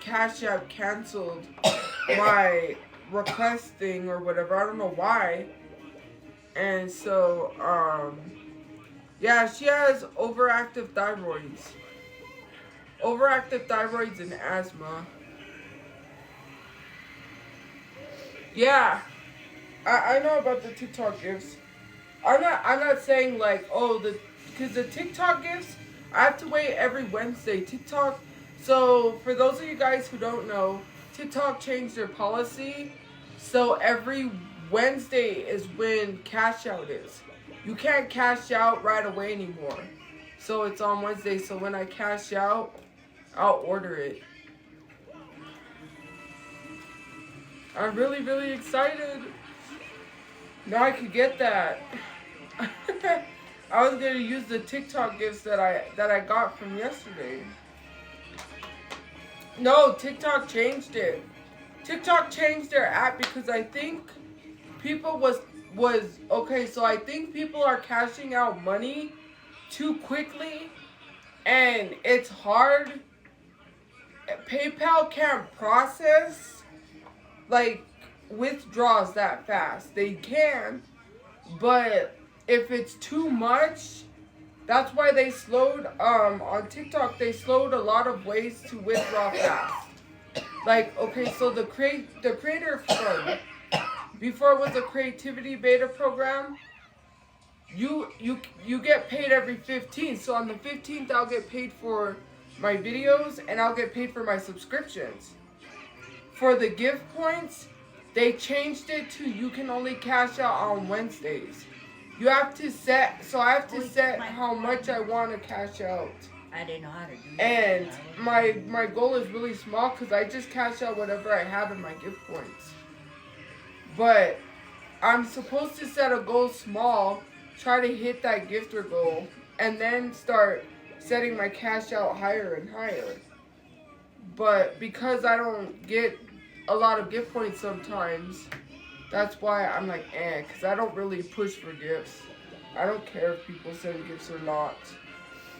Cash App canceled my request thing or whatever. I don't know why. And so, yeah, she has overactive thyroids. Overactive thyroids and asthma. Yeah, I know about the TikTok gifts. I'm not saying like, oh, because the TikTok gifts, I have to wait every Wednesday. TikTok, so for those of you guys who don't know, TikTok changed their policy. So every Wednesday is when cash out is. You can't cash out right away anymore. So it's on Wednesday. So when I cash out, I'll order it. I'm really, really excited. Now I could get that. I was gonna use the TikTok gifts that I got from yesterday. No, TikTok changed it. TikTok changed their app because I think people was okay. So I think people are cashing out money too quickly, and it's hard. PayPal can't process like withdrawals that fast. They can, but if it's too much, that's why they slowed on TikTok. They slowed a lot of ways to withdraw fast. Like, okay, so the creator fund, before it was a creativity beta program, you get paid every 15th. So on the 15th, I'll get paid for my videos and I'll get paid for my subscriptions. For the gift points, they changed it to you can only cash out on Wednesdays. You have to set, so I have to set how much I want to cash out. I didn't know how to do that. And my goal is really small because I just cash out whatever I have in my gift points. But I'm supposed to set a goal small, try to hit that gifter goal, and then start setting my cash out higher and higher. But because I don't get a lot of gift points sometimes, that's why I'm like, because I don't really push for gifts. I don't care if people send gifts or not.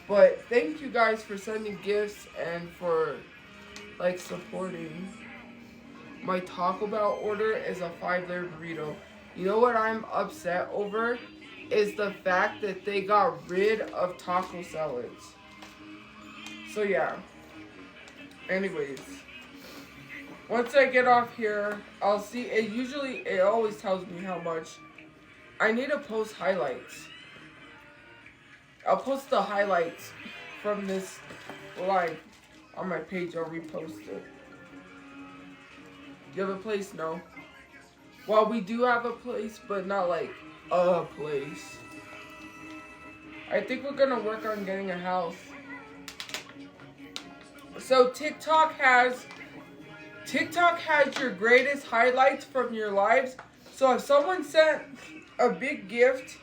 But thank you guys for sending gifts and for like supporting. My Taco Bell order is a 5-layer burrito. You know what I'm upset over? Is the fact that they got rid of taco salads. So yeah. Anyways. Once I get off here, I'll see. It always tells me how much. I need to post highlights. I'll post the highlights from this live on my page. I'll repost it. Do you have a place? No. Well, we do have a place, but not like a place. I think we're gonna work on getting a house. So TikTok has your greatest highlights from your lives. So if someone sent a big gift,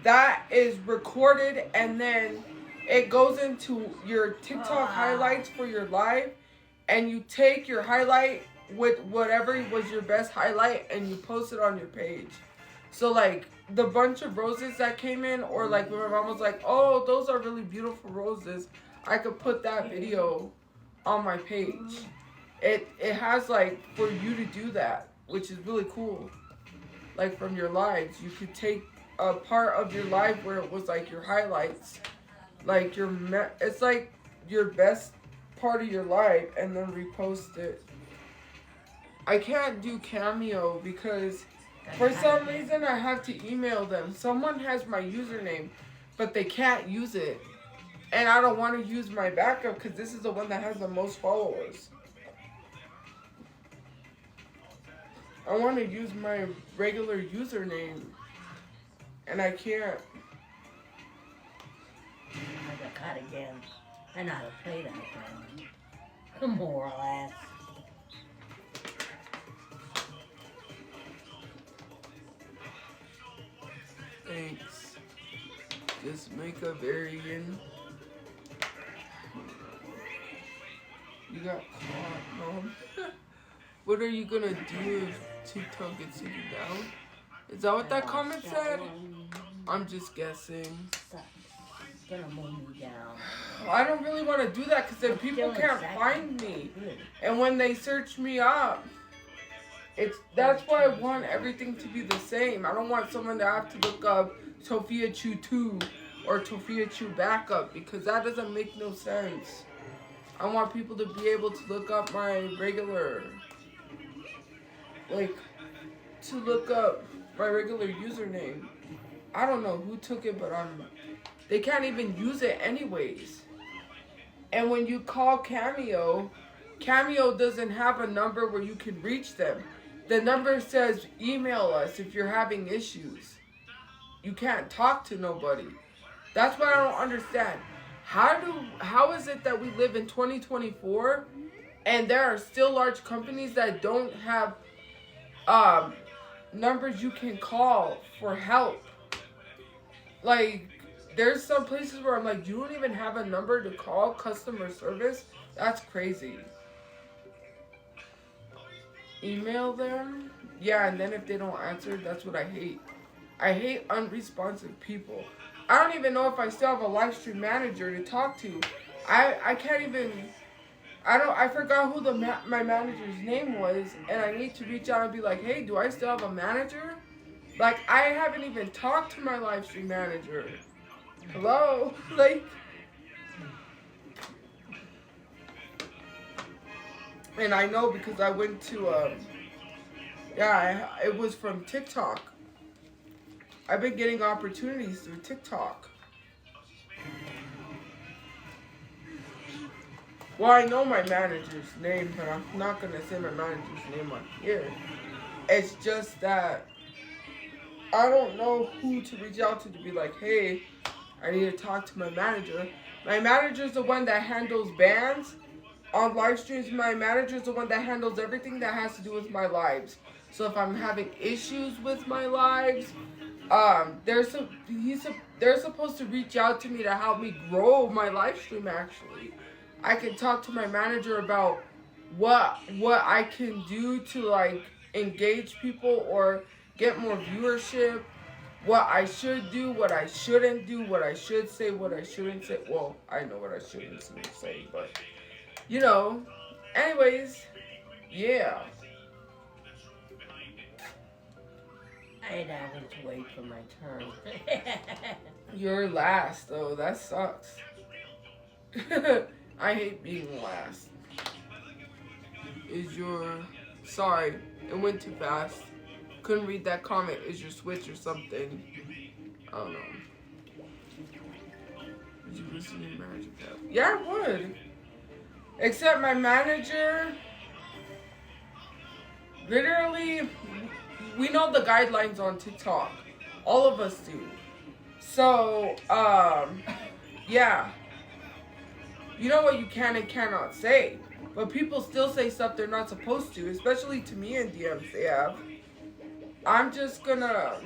that is recorded and then it goes into your TikTok highlights for your live, and you take your highlight with whatever was your best highlight and you post it on your page. So like the bunch of roses that came in, or like when my mom was like, oh, those are really beautiful roses, I could put that video on my page. It has like for you to do that, which is really cool. Like from your lives, you could take a part of your life where it was like your highlights, like it's like your best part of your life, and then repost it. I can't do Cameo because for some reason I have to email them. Someone has my username, but they can't use it. And I don't want to use my backup because this is the one that has the most followers. I want to use my regular username, and I can't. I got caught again. I know how to play that game. More or less. Thanks. Just make a variant. You got caught, Mom. What are you gonna do if TikTok gets taken down? Is that what that comment said? I'm just guessing. gonna mow me down. I don't really want to do that because then I'm people still can't exactly find me. good. And when they search me up, that's why I want everything to be the same. I don't want someone to have to look up Tophiachu 2 or Tophiachu backup because that doesn't make no sense. I want people to be able to look up my regular, like, to look up my regular username. I don't know who took it, but they can't even use it anyways. And when you call Cameo, Cameo doesn't have a number where you can reach them. The number says email us if you're having issues. You can't talk to nobody. That's what I don't understand. How is it that we live in 2024 and there are still large companies that don't have numbers you can call for help? Like, there's some places where I'm like, you don't even have a number to call customer service? That's crazy. Email them? Yeah, and then if they don't answer, that's what I hate. I hate unresponsive people. I don't even know if I still have a live stream manager to talk to. I can't even... I forgot who my manager's name was, and I need to reach out and be like, hey, do I still have a manager? Like, I haven't even talked to my live stream manager. Hello? Like... And I know because I went to, it was from TikTok. I've been getting opportunities through TikTok. Well, I know my manager's name, but I'm not going to say my manager's name on here. It's just that I don't know who to reach out to be like, hey, I need to talk to my manager. My manager's the one that handles bans. On live streams, my manager is the one that handles everything that has to do with my lives. So if I'm having issues with my lives, they're supposed to reach out to me to help me grow my live stream. Actually, I can talk to my manager about what I can do to like engage people or get more viewership. What I should do, what I shouldn't do, what I should say, what I shouldn't say. Well, I know what I shouldn't say, but. You know, anyways, yeah. I'd having to wait for my turn. You're last, though. That sucks. I hate being last. Sorry, it went too fast. Couldn't read that comment. Is your Switch or something? I don't know. Would you listen to your manager? Yeah, I would. Except my manager, literally, we know the guidelines on TikTok. All of us do. So, yeah. You know what you can and cannot say. But people still say stuff they're not supposed to, especially to me in DMs they have. I'm just gonna,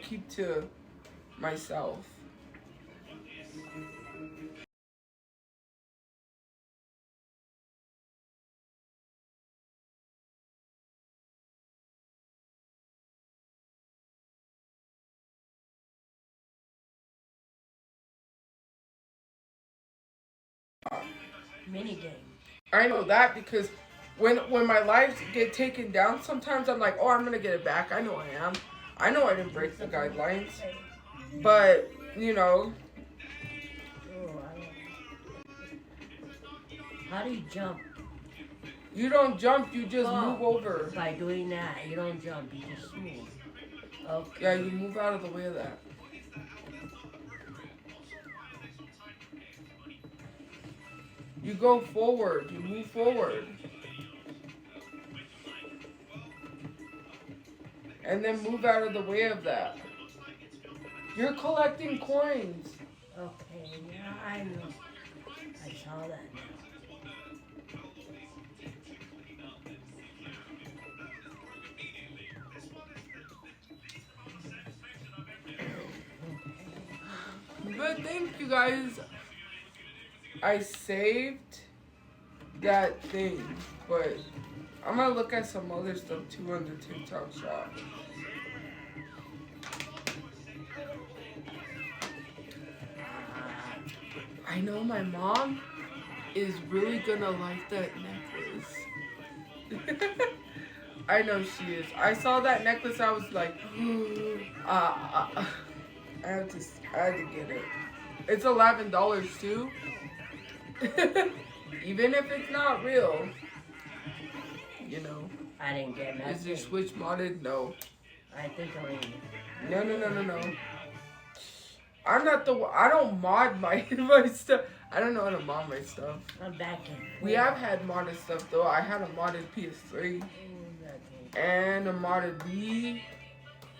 keep to myself. Minigame. I know that because when my lives get taken down, sometimes I'm like, oh, I'm gonna get it back. I know I am. I know I didn't break the guidelines, but How do you jump? You don't jump. You just move over. By doing that, you don't jump. You just move. Okay. Yeah, you move out of the way of that. You go forward. You move forward. And then move out of the way of that. You're collecting coins. Okay, yeah, I know. I saw that now. But thank you guys. I saved that thing, but I'm gonna look at some other stuff too on the TikTok shop. I know my mom is really gonna like that necklace. I know she is. I saw that necklace. I was like, I had to get it. It's $11 too. Even if it's not real, you know. I didn't get nothing. Is your Switch modded? No. I think No. I'm not the. I don't mod my my stuff. I don't know how to mod my stuff. I'm back in. We have had modded stuff though. I had a modded PS3 and a modded Wii,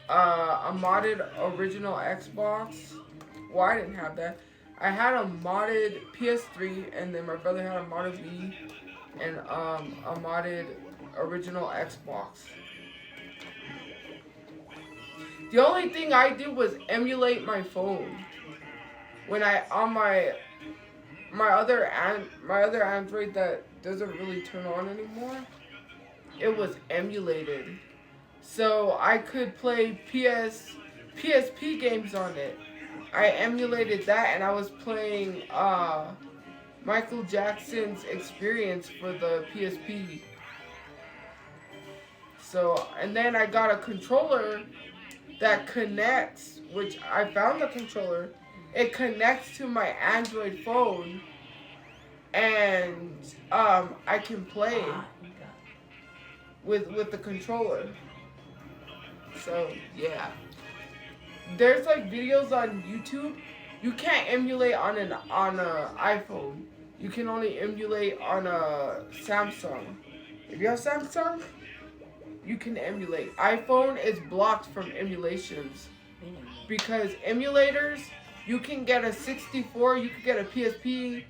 a modded original Xbox. Well, I didn't have that. I had a modded PS3, and then my brother had a modded Wii and a modded original Xbox. The only thing I did was emulate my phone. When I on my other Android that doesn't really turn on anymore, it was emulated, so I could play PSP games on it. I emulated that, and I was playing Michael Jackson's Experience for the PSP. So, and then I got a controller that connects, which I found the controller. It connects to my Android phone, and I can play with the controller. So yeah, there's like videos on YouTube. You can't emulate on an iPhone. You can only emulate on a Samsung. If you have Samsung, you can emulate. iPhone is blocked from emulations because emulators, you can get a 64, you can get a PSP,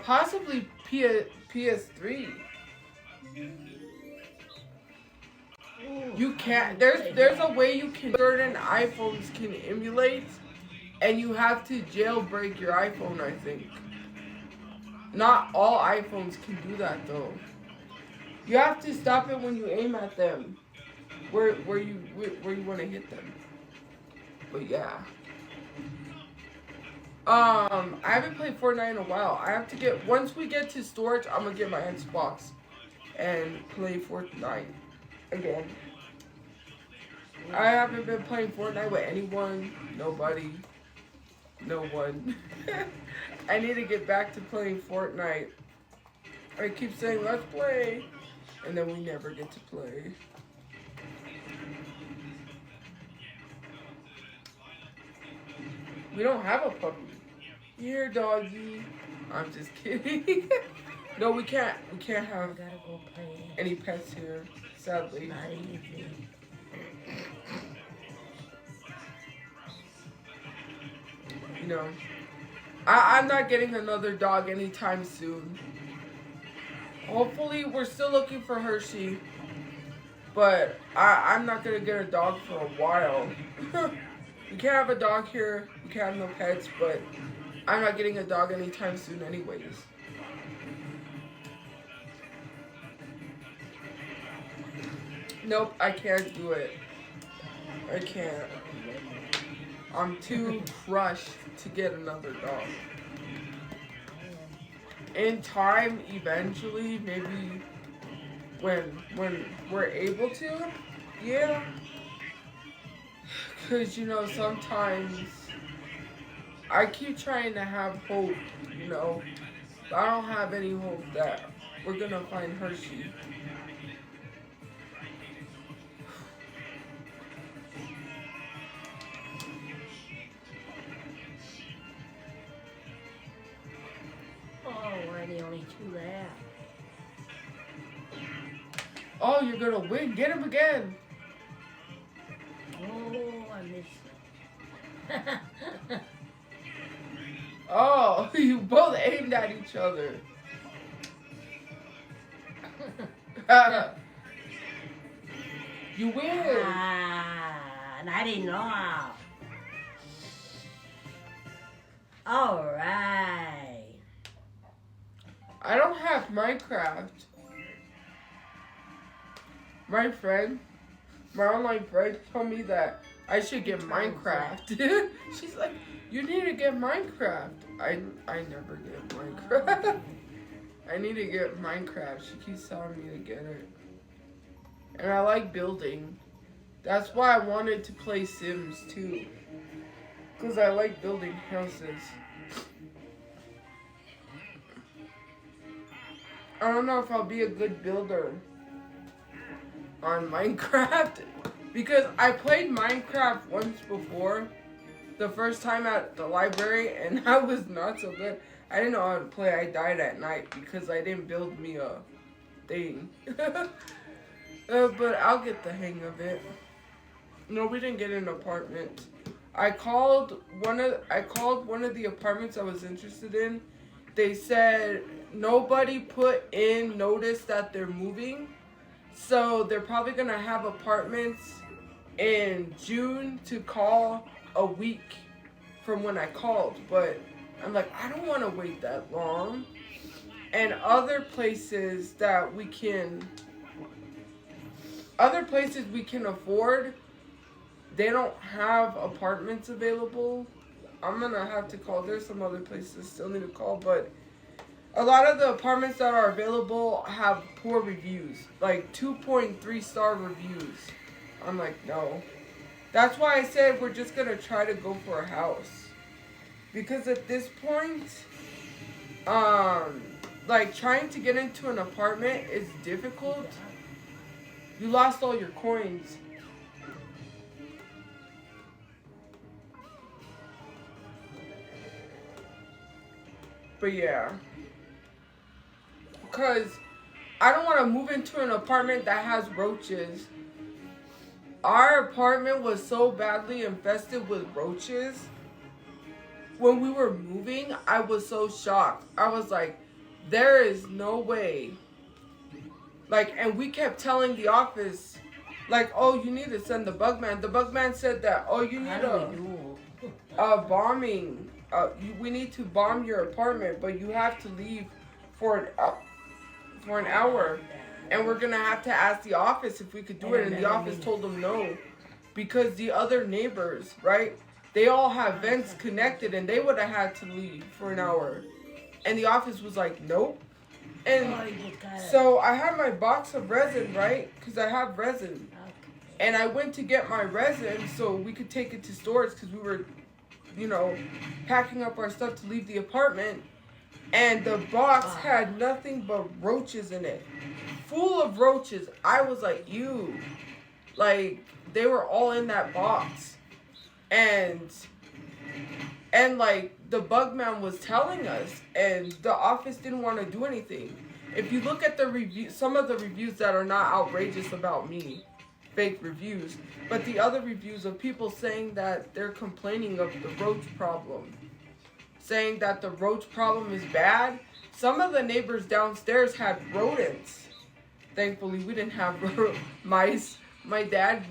possibly PS3. You can't. There's a way you can. Certain iPhones can emulate, and you have to jailbreak your iPhone. I think. Not all iPhones can do that though. You have to stop it when you aim at them, where you want to hit them. But yeah. I haven't played Fortnite in a while. I have to get, once we get to storage, I'm gonna get my Xbox and play Fortnite again. I haven't been playing Fortnite with anyone, nobody, no one. I need to get back to playing Fortnite. I keep saying, let's play, and then we never get to play. We don't have a puppy. Here, doggy. I'm just kidding. No, we can't have any pets here, sadly. Not easy. You know, I'm not getting another dog anytime soon. Hopefully, we're still looking for Hershey, but I'm not gonna get a dog for a while. We can't have a dog here. We can't have no pets, but I'm not getting a dog anytime soon anyways. Nope, I can't do it. I can't. I'm too crushed to get another dog. In time, eventually, maybe when we're able to, yeah. Because, you know, sometimes I keep trying to have hope, you know. But I don't have any hope that we're going to find Hershey. Oh, we're the only two left. Oh, you're going to win. Get him again. Oh, I missed it. Oh, you both aimed at each other. You win. And I didn't know. All right. I don't have Minecraft. My online friend told me that I should get Minecraft. She's like, you need to get Minecraft. I never get Minecraft. I need to get Minecraft. She keeps telling me to get it. And I like building. That's why I wanted to play Sims too. Because I like building houses. I don't know if I'll be a good builder on Minecraft. Because I played Minecraft once before. The first time at the library. And I was not so good. I didn't know how to play. I died at night because I didn't build me a thing. But I'll get the hang of it. No, we didn't get an apartment. I called one of the apartments I was interested in. They said nobody put in notice that they're moving. So they're probably going to have apartments in June to call a week from when I called. But I'm like, I don't want to wait that long. And other places we can afford, they don't have apartments available. I'm going to have to call. There's some other places still need to call, but a lot of the apartments that are available have poor reviews, like 2.3 star reviews. I'm like, no. That's why I said we're just going to try to go for a house. Because at this point, like trying to get into an apartment is difficult. You lost all your coins. But yeah. Because I don't want to move into an apartment that has roaches. Our apartment was so badly infested with roaches. When we were moving, I was so shocked. I was like, there is no way. Like, and we kept telling the office, like, oh, you need to send the bugman. The bugman said that, oh, you need a bombing. We need to bomb your apartment, but you have to leave for an hour. And we're going to have to ask the office if we could do it. And the office told them no. Because the other neighbors, right? They all have vents connected and they would have had to leave for an hour. And the office was like, nope. And so I had my box of resin, right? Because I have resin. And I went to get my resin so we could take it to storage because we were, packing up our stuff to leave the apartment. And the box had nothing but roaches in it. Full of roaches. I was like, ew. Like, they were all in that box. And like the bugman was telling us, and the office didn't want to do anything. If you look at the review, some of the reviews that are not outrageous about me, fake reviews, but the other reviews of people saying that they're complaining of the roach problem, saying that the roach problem is bad. Some of the neighbors downstairs had rodents. Thankfully, we didn't have mice. My dad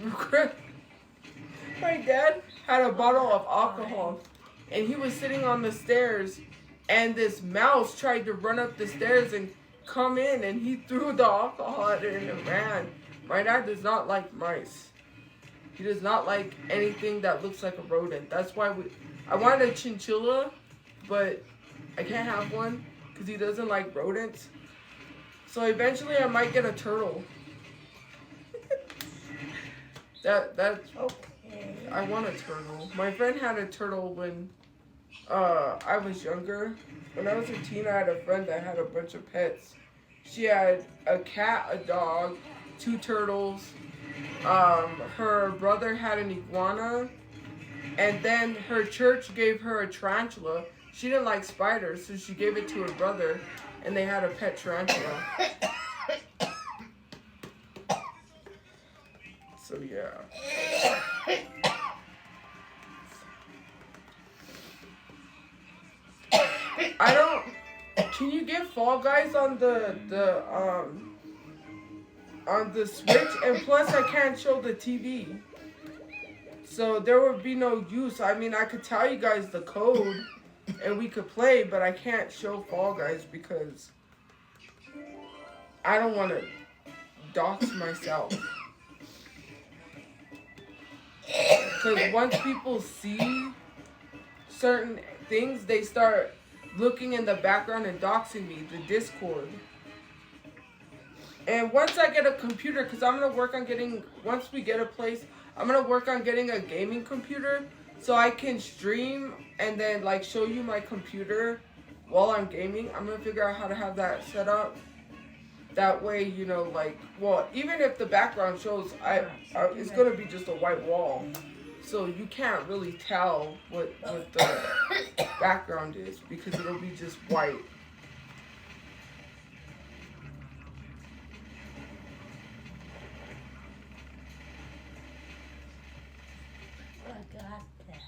had a bottle of alcohol, and he was sitting on the stairs, and this mouse tried to run up the stairs and come in, and he threw the alcohol at it and it ran. My dad does not like mice. He does not like anything that looks like a rodent. That's why I wanted a chinchilla, but I can't have one because he doesn't like rodents. So eventually I might get a turtle. That's okay. I want a turtle. My friend had a turtle when I was younger. When I was a teen, I had a friend that had a bunch of pets. She had a cat, a dog, 2 turtles. Her brother had an iguana. And then her church gave her a tarantula. She didn't like spiders, so she gave it to her brother. And they had a pet tarantula. So yeah. Can you get Fall Guys on the Switch? And plus I can't show the TV. So there would be no use. I mean, I could tell you guys the code and we could play, but I can't show Fall Guys because I don't want to dox myself. Because once people see certain things, they start looking in the background and doxing me, the Discord. And once I get a computer, because I'm going to work on getting, once we get a place, I'm going to work on getting a gaming computer so I can stream and then like show you my computer while I'm gaming. I'm going to figure out how to have that set up. That way, you know, like, well, even if the background shows, it's going to be just a white wall. So you can't really tell what the background is because it'll be just white. I got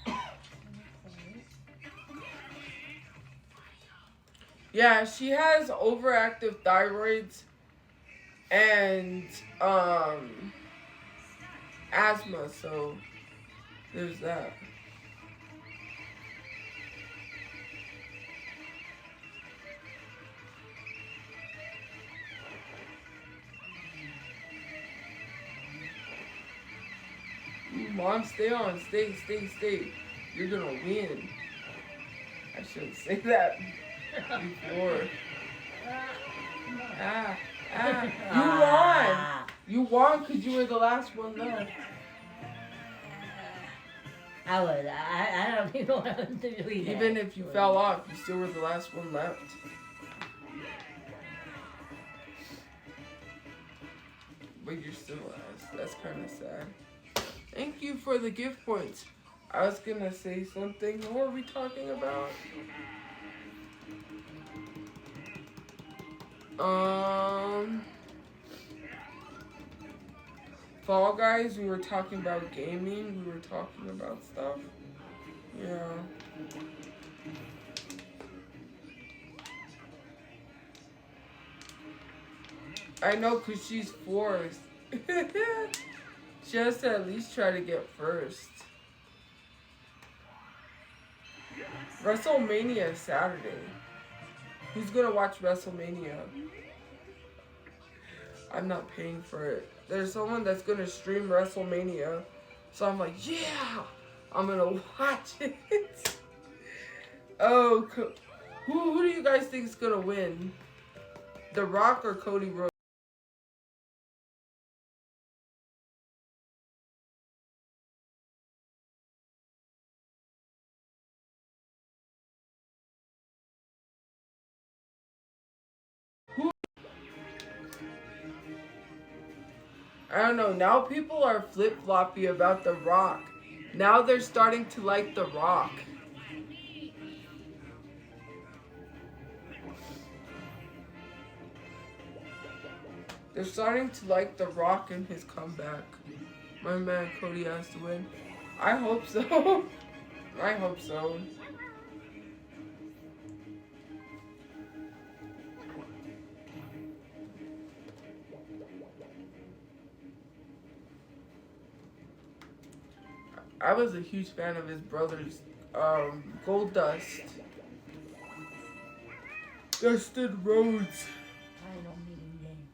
that. Yeah, she has overactive thyroids and asthma, so there's that. Mom, stay on. Stay. You're gonna win. I shouldn't say that before. You won! You won because you were the last one left. I don't even know what I was doing. Even if you fell off, you still were the last one left. But you're still last. That's kind of sad. Thank you for the gift points. I was gonna say something. What were we talking about? Fall Guys, we were talking about gaming. We were talking about stuff. Yeah. I know, because she's fourth. She has to at least try to get first. WrestleMania is Saturday. Who's gonna watch WrestleMania? I'm not paying for it. There's someone that's gonna stream WrestleMania. So I'm like, yeah! I'm gonna watch it. Oh, who do you guys think is gonna win? The Rock or Cody Rhodes? I don't know. Now people are flip-floppy about The Rock. Now they're starting to like The Rock. They're starting to like The Rock and his comeback. My man Cody has to win. I hope so. I hope so. I was a huge fan of his brother's Gold Dust. Dustin Rhodes. I don't mean game.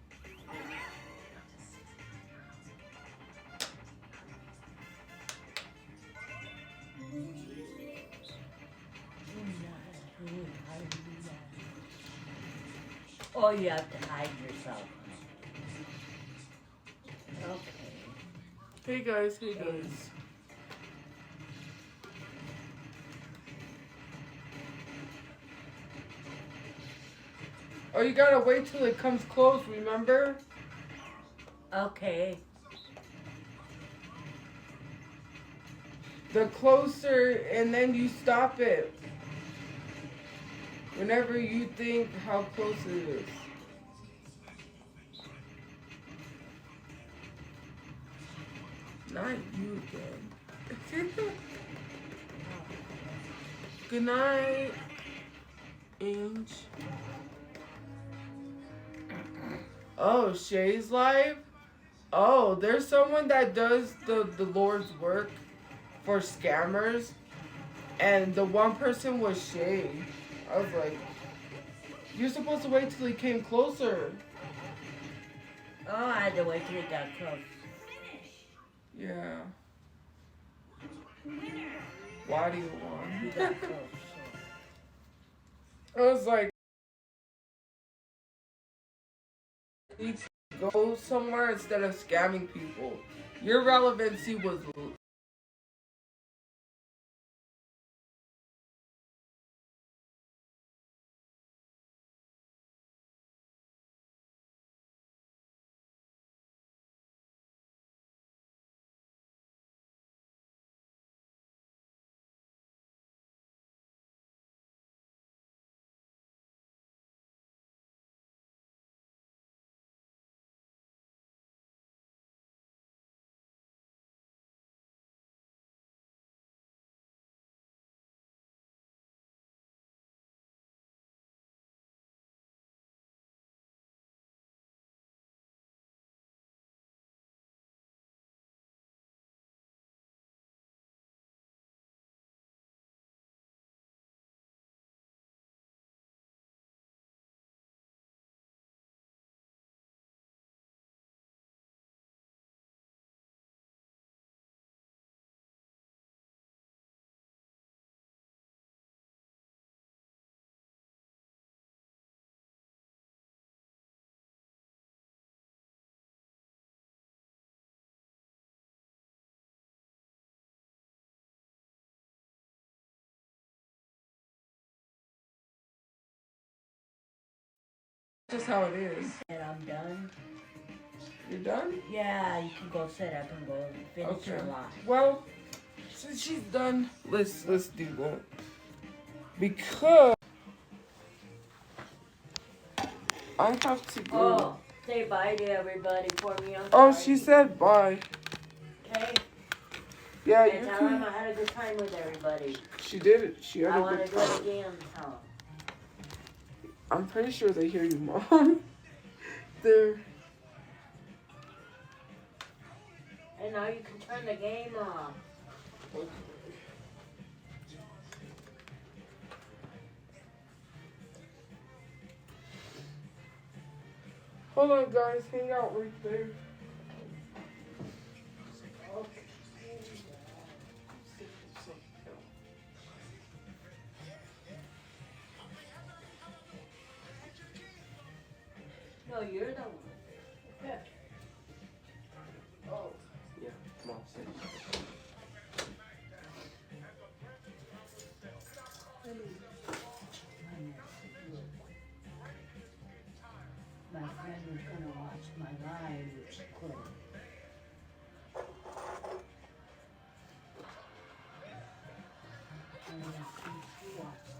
Oh, you have to hide yourself. Okay. Hey guys, hey guys. Oh, you gotta wait till it comes close, remember? Okay. The closer, and then you stop it. Whenever you think how close it is. Not you again. Good night, Ange. Oh, Shay's live? Oh, there's someone that does the Lord's work for scammers. And the one person was Shay. I was like, you're supposed to wait till he came closer. Oh, I had to wait till he got close. Yeah. Why do you want? You got close. I was like, you need to go somewhere instead of scamming people. Your relevancy was just how it is. And I'm done. You're done? Yeah, you can go sit up and go finish your live. Well, since she's done, let's do that. Because I have to go. Oh, say bye to everybody for me. Oh, she said bye. Okay. Yeah, And you tell can. them I had a good time with everybody. She did it. She had I a want good to do it time. again. Tell them. I'm pretty sure they hear you, Mom. They're. And now you can turn the game off. Hold on, guys. Hang out right there. No, you're the one. Yeah. Oh. Yeah, Mom said. My friend was going to watch my live, which she couldn't. And she watched.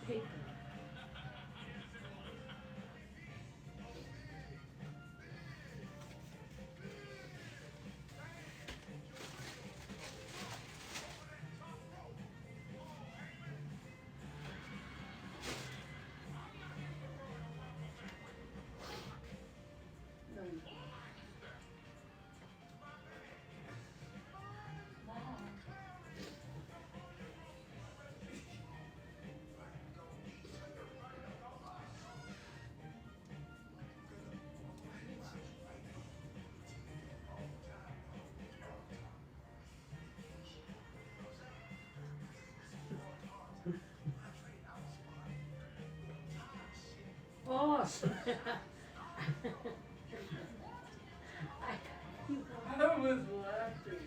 Paper. Oh, I was laughing.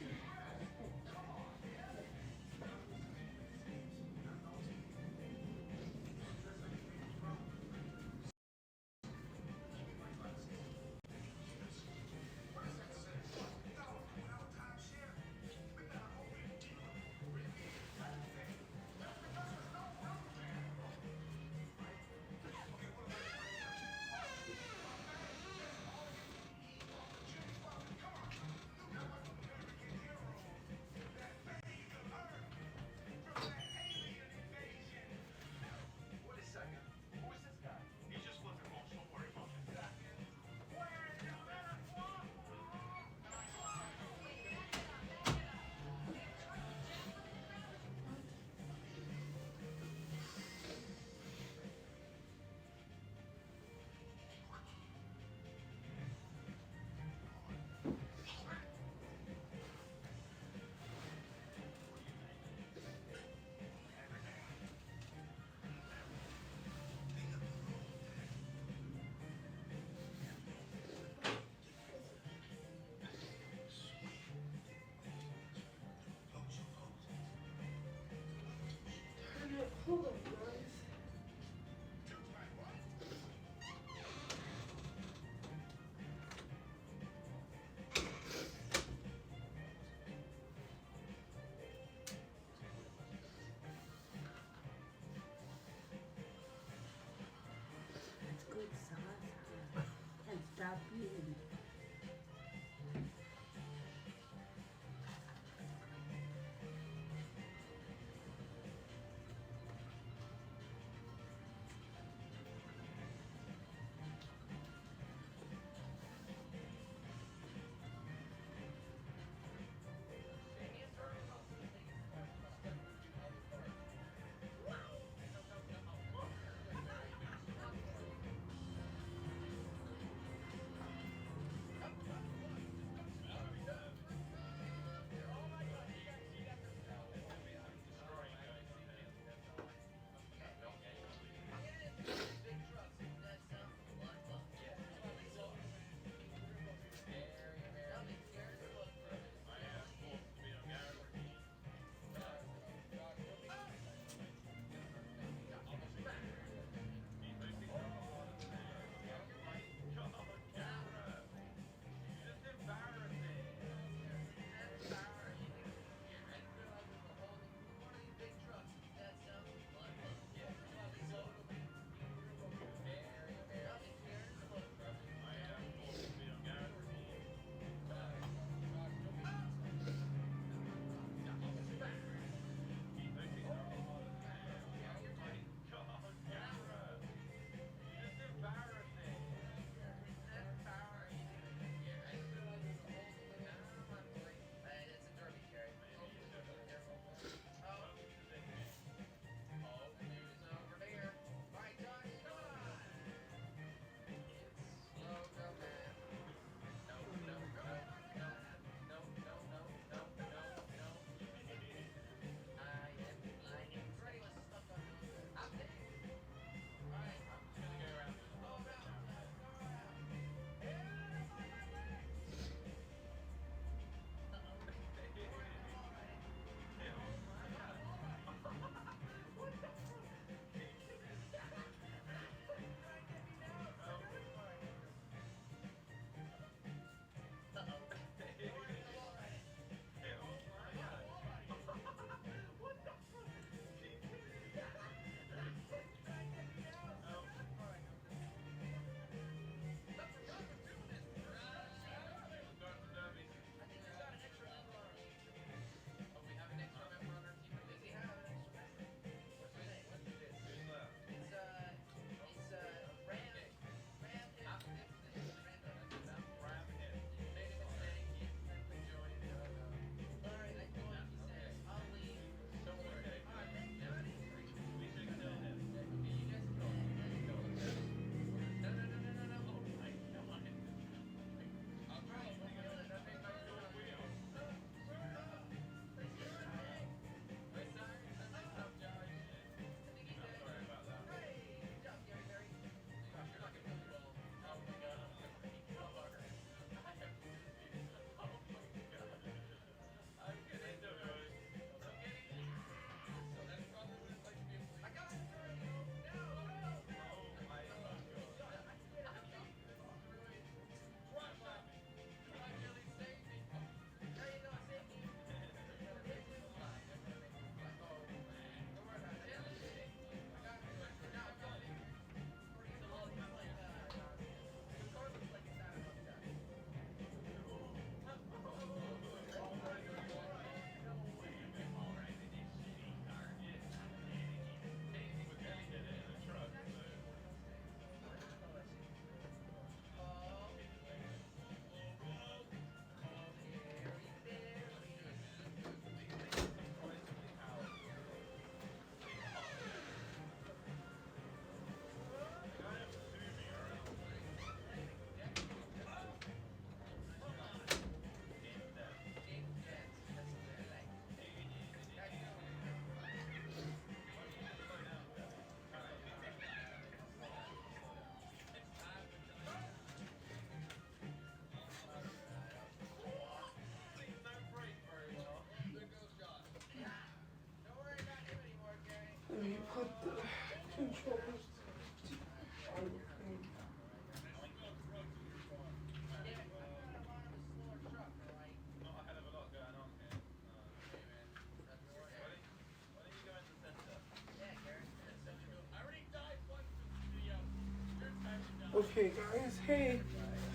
Okay, guys. Hey,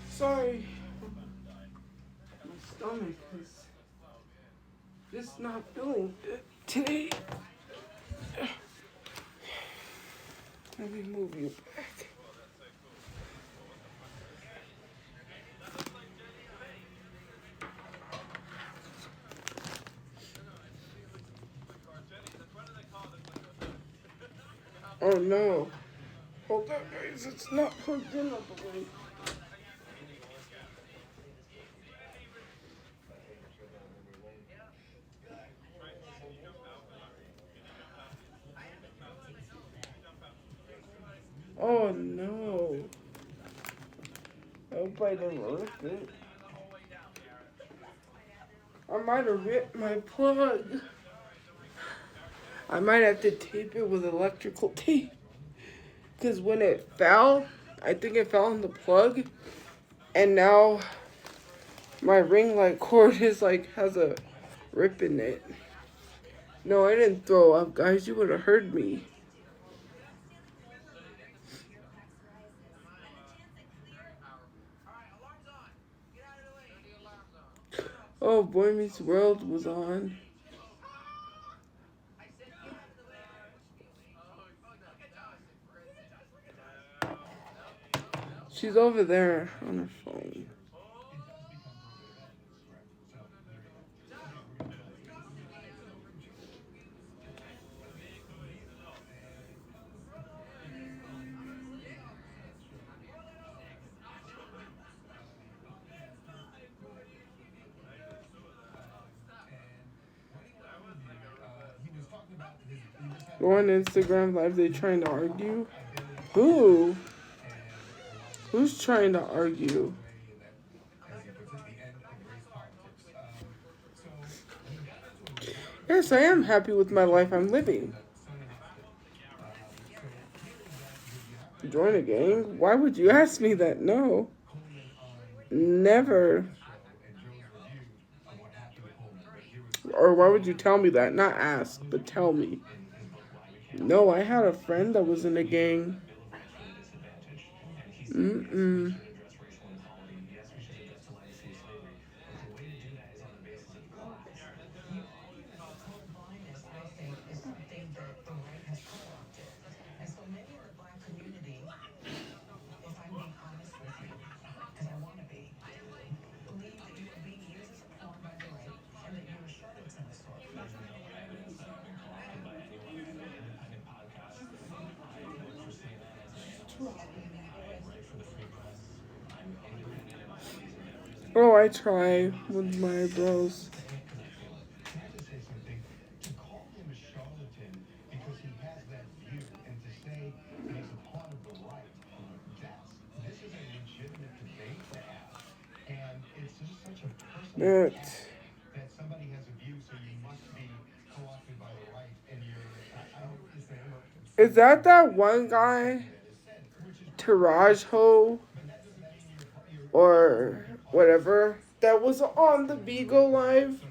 sorry. My stomach is just not feeling good today. Let me move you back. Oh no. Hold up, guys. It's not plugged in all the way. Oh no. I hope I didn't rip it. I might have ripped my plug. I might have to tape it with electrical tape. Because when it fell, I think it fell on the plug. And now my ring light cord is like, has a rip in it. No, I didn't throw up, guys. You would have heard me. Oh, Boy Meets World was on. She's over there on her phone. Go on Instagram Live, they trying to argue? Who? Who's trying to argue? Yes, I am happy with my life I'm living. Join a gang? Why would you ask me that? No. Never. Or why would you tell me that? Not ask, but tell me. No, I had a friend that was in a gang. Mm-mm. Oh, I try with my bros. But is that one guy, Tarajo, or whatever, that was on the Beagle Live?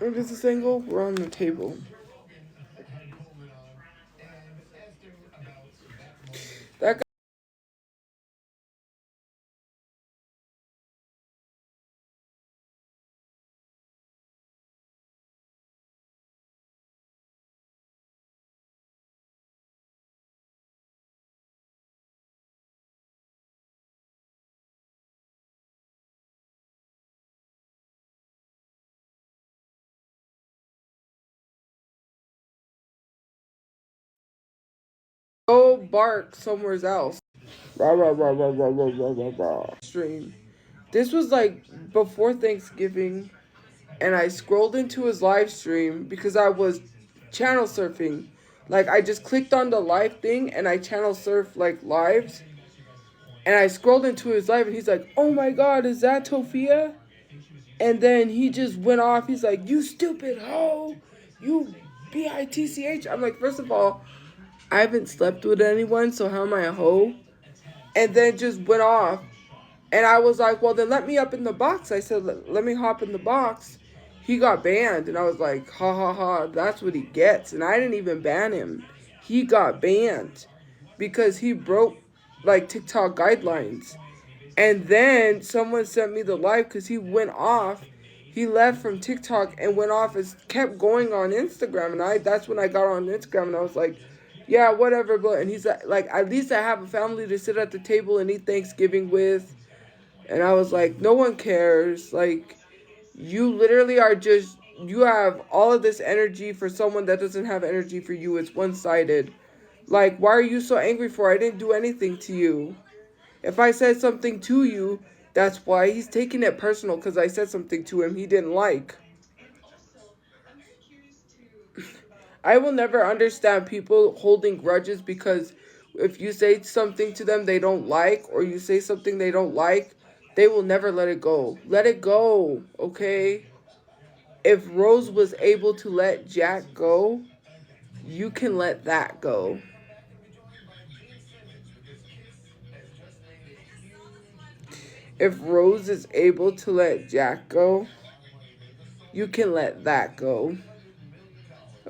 Look at this angle. We're on the table. That guy. Go bark somewhere else. Rah, rah, rah, rah, rah, rah, rah, rah, rah. Stream. This was like before Thanksgiving, and I scrolled into his live stream because I was channel surfing. Like, I just clicked on the live thing and I channel surf like lives. And I scrolled into his live and he's like, oh my god, is that Tophia? And then he just went off. He's like, you stupid hoe. You bitch. I'm like, first of all, I haven't slept with anyone, so how am I a hoe? and then just went off. And I was like, well, then let me up in the box. I said, let me hop in the box. He got banned. And I was like, ha ha ha, that's what he gets. And I didn't even ban him. He got banned because he broke like TikTok guidelines. And then someone sent me the live because he went off. He left from TikTok and went off and kept going on Instagram. And that's when I got on Instagram and I was like, yeah, whatever. But and he's like, at least I have a family to sit at the table and eat Thanksgiving with. And I was like, no one cares. Like, you literally are just, you have all of this energy for someone that doesn't have energy for you. It's one-sided. Like, why are you so angry for? I didn't do anything to you. If I said something to you, that's why he's taking it personal because I said something to him he didn't like. I will never understand people holding grudges because if you say something to them they don't like or you say something they don't like, they will never let it go. Let it go, okay? If Rose was able to let Jack go, you can let that go. If Rose is able to let Jack go, you can let that go.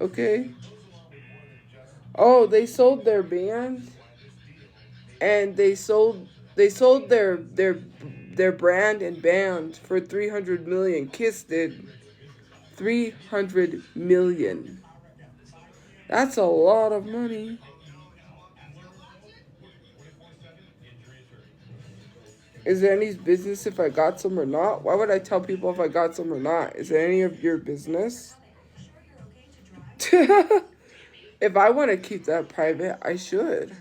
Okay? Oh, they sold their band and they sold their brand and band for 300 million. Kiss did 300 million. That's a lot of money. Is it any business if I got some or not? Why would I tell people if I got some or not? Is it any of your business? If I want to keep that private, I should.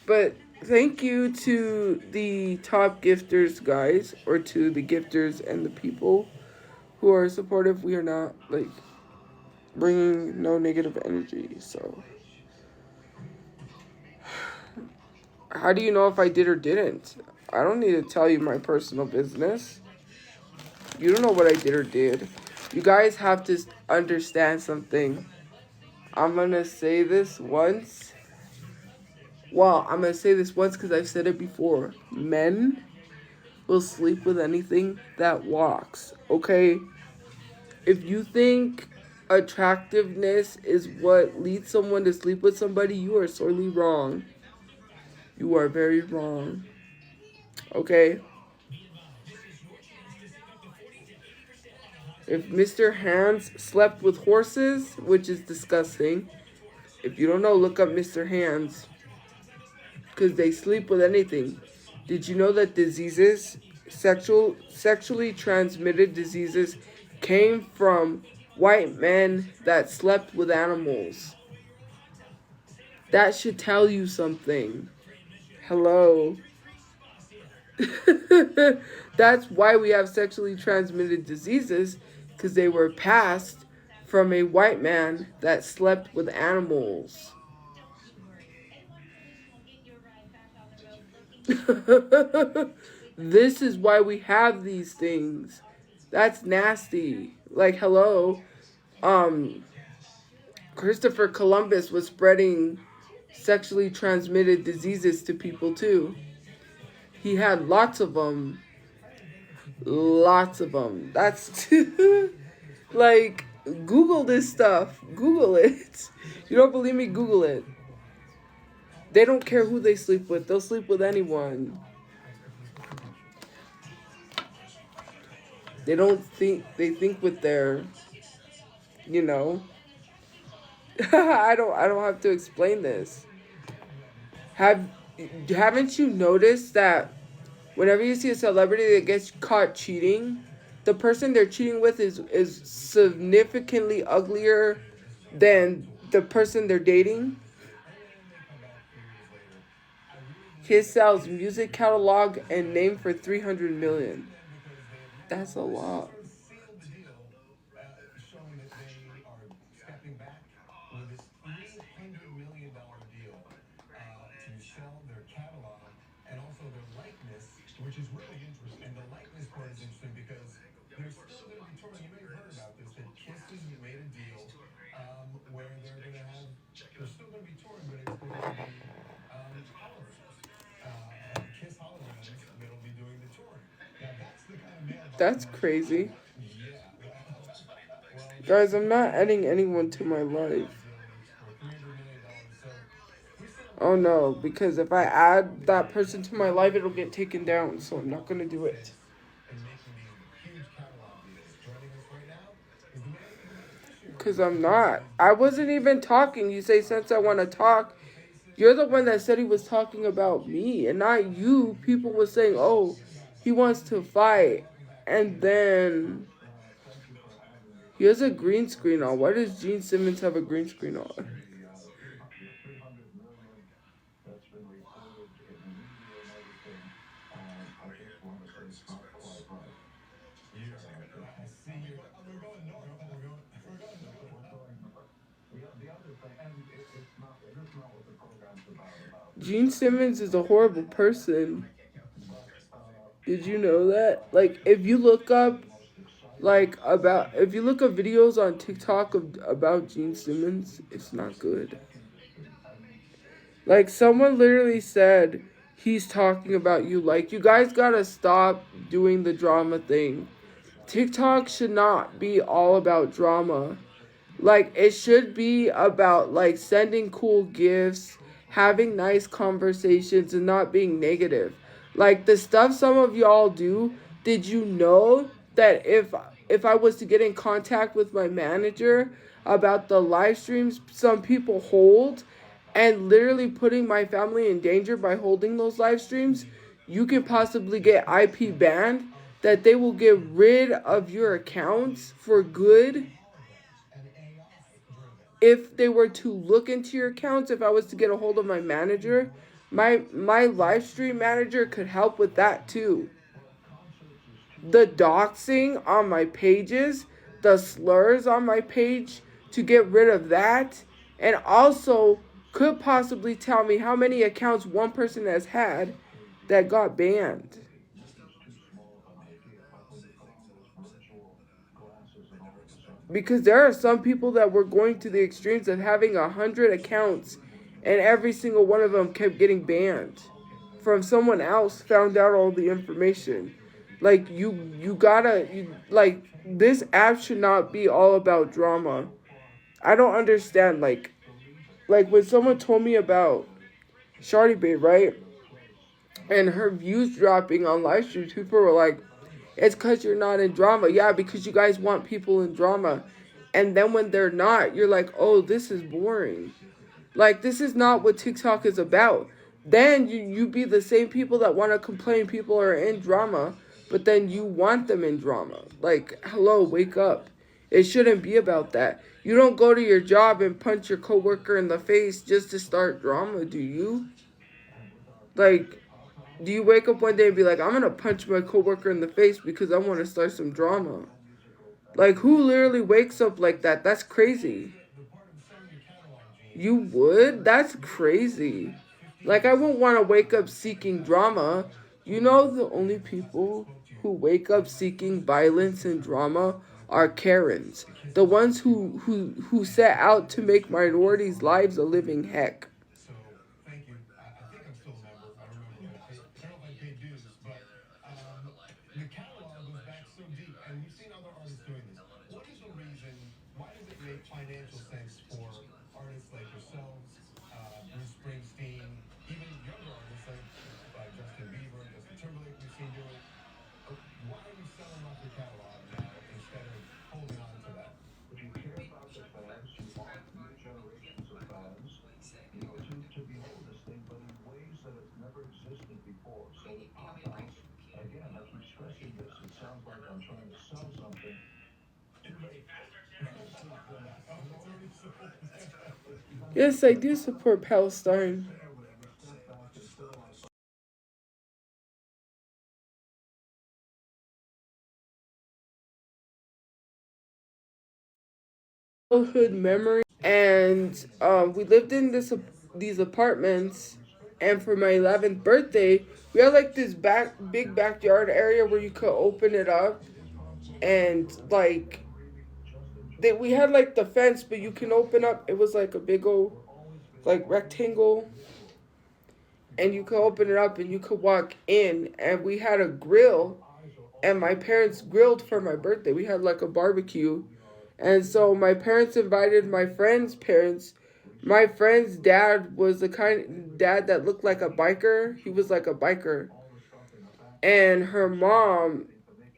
But thank you to the top gifters, guys, or to the gifters and the people who are supportive. We are not, like, bringing no negative energy, so. How do you know if I did or didn't? I don't need to tell you my personal business. You don't know what I did or did. You guys have to understand something. I'm going to say this once. Well, I'm going to say this once because I've said it before. Men will sleep with anything that walks, okay? If you think attractiveness is what leads someone to sleep with somebody, you are sorely wrong. You are very wrong. Okay? If Mr. Hands slept with horses, which is disgusting. If you don't know, look up Mr. Hands. Because they sleep with anything. Did you know that diseases, sexually transmitted diseases, came from white men that slept with animals? That should tell you something. Hello. That's why we have sexually transmitted diseases, because they were passed from a white man that slept with animals. This is why we have these things. That's nasty. Like, hello. Christopher Columbus was spreading sexually transmitted diseases to people too. He had lots of them. Lots of them. That's like, Google this stuff. Google it. You don't believe me? Google it. They don't care who they sleep with. They'll sleep with anyone. They don't think, they think with their, you know. I don't have to explain this. Haven't you noticed that whenever you see a celebrity that gets caught cheating, the person they're cheating with is significantly uglier than the person they're dating? His sells music catalog and name for 300 million. That's a lot. That's crazy. Guys, I'm not adding anyone to my life. Oh no, because if I add that person to my life, it'll get taken down, so I'm not gonna do it. Because I'm not. I wasn't even talking. You say, since I want to talk, you're the one that said he was talking about me and not you. People were saying, oh, he wants to fight. And then he has a green screen on. Why does Gene Simmons have a green screen on? Gene Simmons is a horrible person. Did you know that? Like, if you look up, if you look up videos on TikTok about Gene Simmons, it's not good. Like, someone literally said he's talking about you. Like, you guys gotta stop doing the drama thing. TikTok should not be all about drama. Like, it should be about, like, sending cool gifts, having nice conversations, and not being negative. Like, the stuff some of y'all do, did you know that if I was to get in contact with my manager about the live streams some people hold and literally putting my family in danger by holding those live streams, you can possibly get IP banned, that they will get rid of your accounts for good if they were to look into your accounts. If I was to get a hold of my manager, my live stream manager could help with that too. The doxing on my pages, the slurs on my page, to get rid of that, and also could possibly tell me how many accounts one person has had that got banned. Because there are some people that were going to the extremes of having 100 accounts and every single one of them kept getting banned from someone else found out all the information. Like, you gotta, like, this app should not be all about drama. I don't understand, like when someone told me about Shardy Bay, right, and her views dropping on live streams, people were like, it's because you're not in drama. Yeah, because you guys want people in drama. And then when they're not, you're like, oh, this is boring. Like, this is not what TikTok is about. Then you be the same people that want to complain people are in drama, but then you want them in drama. Like, hello, wake up. It shouldn't be about that. You don't go to your job and punch your coworker in the face just to start drama, do you? Like, do you wake up one day and be like, I'm going to punch my coworker in the face because I want to start some drama? Like, who literally wakes up like that? That's crazy. You would? That's crazy. Like, I wouldn't want to wake up seeking drama. You know, the only people who wake up seeking violence and drama are Karens. The ones who set out to make minorities' lives a living heck. Yes, I do support Palestine. Childhood memory, and we lived in these apartments, and for my 11th birthday, we had like this big backyard area where you could open it up, and like we had like the fence, but you can open up. It was like a big old like rectangle, and you could open it up and you could walk in, and we had a grill and my parents grilled for my birthday. We had like a barbecue. And so my parents invited my friend's parents. My friend's dad was the kind of dad that looked like a biker. He was like a biker. And her mom,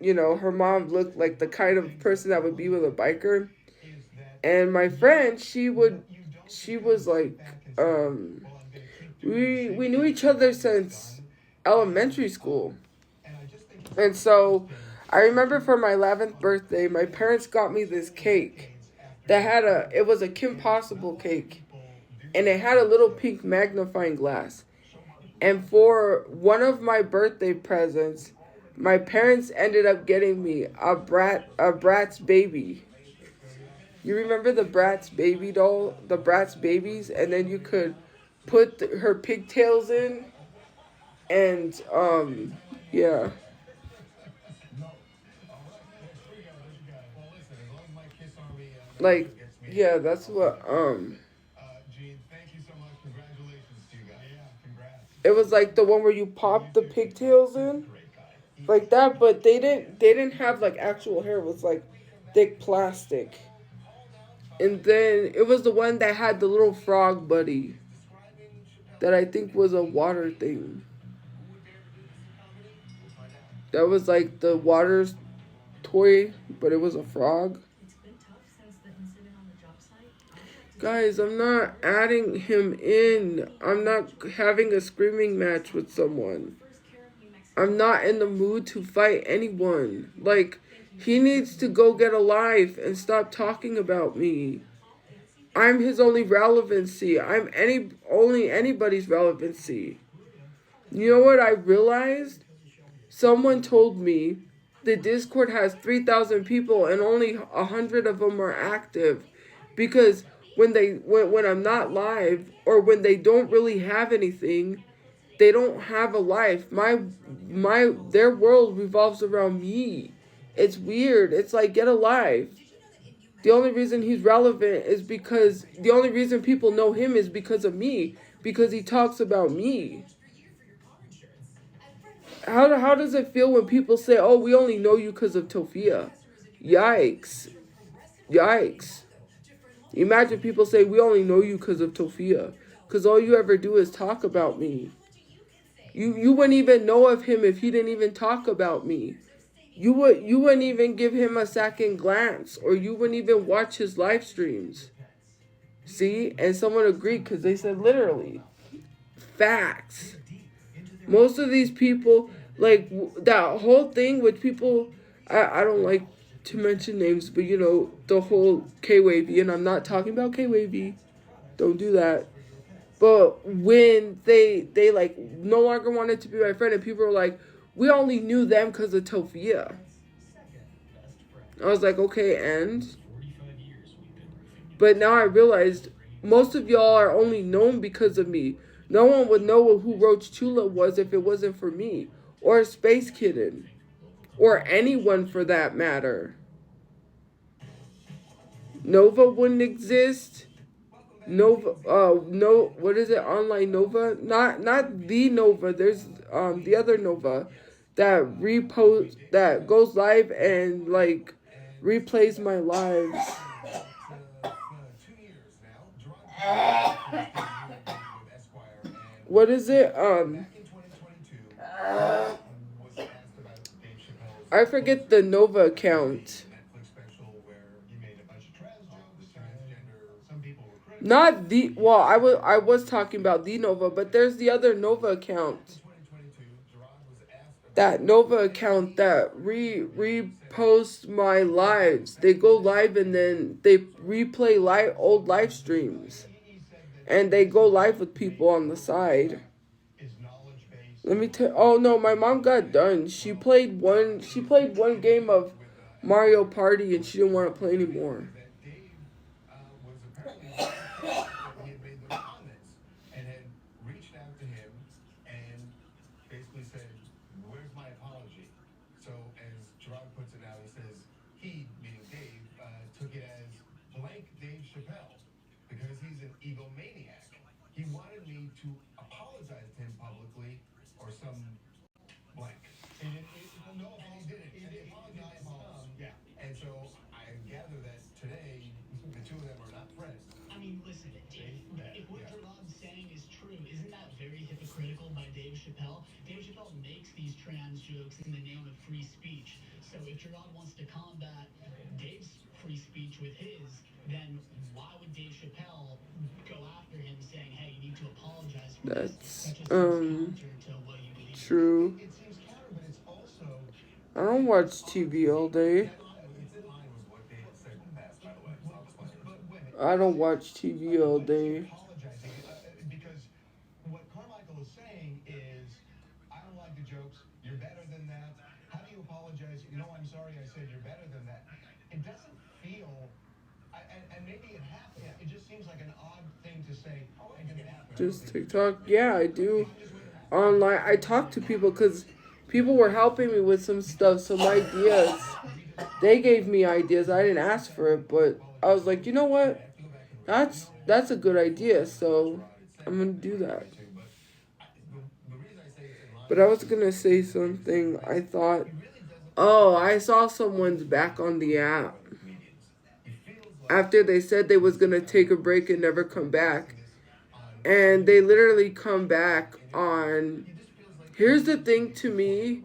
her mom looked like the kind of person that would be with a biker. And my friend, she was like, we knew each other since elementary school. And so I remember for my 11th birthday, my parents got me this cake that it was a Kim Possible cake. And it had a little pink magnifying glass. And for one of my birthday presents, my parents ended up getting me a Bratz baby. You remember the Bratz baby doll, the Bratz babies, and then you could put her pigtails in, and yeah, like yeah, that's what It was like the one where you pop the pigtails in, like that, but they didn't have like actual hair. It was like thick plastic. And then it was the one that had the little frog buddy that I think was a water thing. That was like the water toy, but it was a frog. Guys, I'm not adding him in. I'm not having a screaming match with someone. I'm not in the mood to fight anyone. Like, he needs to go get a life and stop talking about me. I'm his only relevancy. I'm only anybody's relevancy. You know what I realized? Someone told me the Discord has 3,000 people and only 100 of them are active because when I'm not live or when they don't really have anything, they don't have a life. Their world revolves around me. It's weird. It's like, get a life. The only reason he's relevant is because the only reason people know him is because of me, because he talks about me. How does it feel when people say, "Oh, we only know you because of Tophia"? Yikes! Yikes! Imagine people say, "We only know you because of Tophia," because all you ever do is talk about me. You wouldn't even know of him if he didn't even talk about me. You wouldn't even give him a second glance, or you wouldn't even watch his live streams. See, and someone agreed because they said literally facts. Most of these people, like that whole thing with people, I don't like to mention names, but the whole K-Wavy, and I'm not talking about K-Wavy. Don't do that. But when they like no longer wanted to be my friend, and people were like, we only knew them because of Tophia. I was like, okay, and? But now I realized most of y'all are only known because of me. No one would know who Roach Chula was if it wasn't for me. Or Space Kitten. Or anyone for that matter. Nova wouldn't exist. Nova, no, what is it? Online Nova? Not the Nova. There's the other Nova that goes live and like replays my lives. What is it? I forget the Nova account. Not the I was talking about the Nova, but there's the other Nova account. That Nova account that reposts my lives. They go live and then they replay old live streams. And they go live with people on the side. Let me tell. Oh no, my mom got done. She played one game of Mario Party and she didn't want to play anymore. Yeah. And so I gather that today the two of them are not friends. I mean, listen, if what Gerard's saying is true, isn't that very hypocritical by Dave Chappelle? Dave Chappelle makes these trans jokes in the name of free speech. So if Gerard wants to combat Dave's free speech with his, then why would Dave Chappelle go after him saying, hey, you need to apologize for this? That's That just seems counter to what you believe. true. It seems counter, but it's also I don't watch TV all day. it's in line with what Dave said in the past, by the way. So I'll explain it. But wait a minute. I don't watch TV all day. Apologizing because what Carmichael is saying is, I don't like the jokes. You're better than that. How do you apologize? No, I'm sorry. I said you're better than that. It doesn't feel, and maybe it happened. It just seems like an odd thing to say. Oh, and did it happen? Just TikTok. Yeah, I do. Online, I talk to people because people were helping me with some stuff, some ideas. They gave me ideas. I didn't ask for it, but I was like, you know what? That's a good idea. So I'm gonna do that. But I was gonna say something. I thought, oh, I saw someone's back on the app after they said they was gonna take a break and never come back, and they literally come back on. Here's the thing to me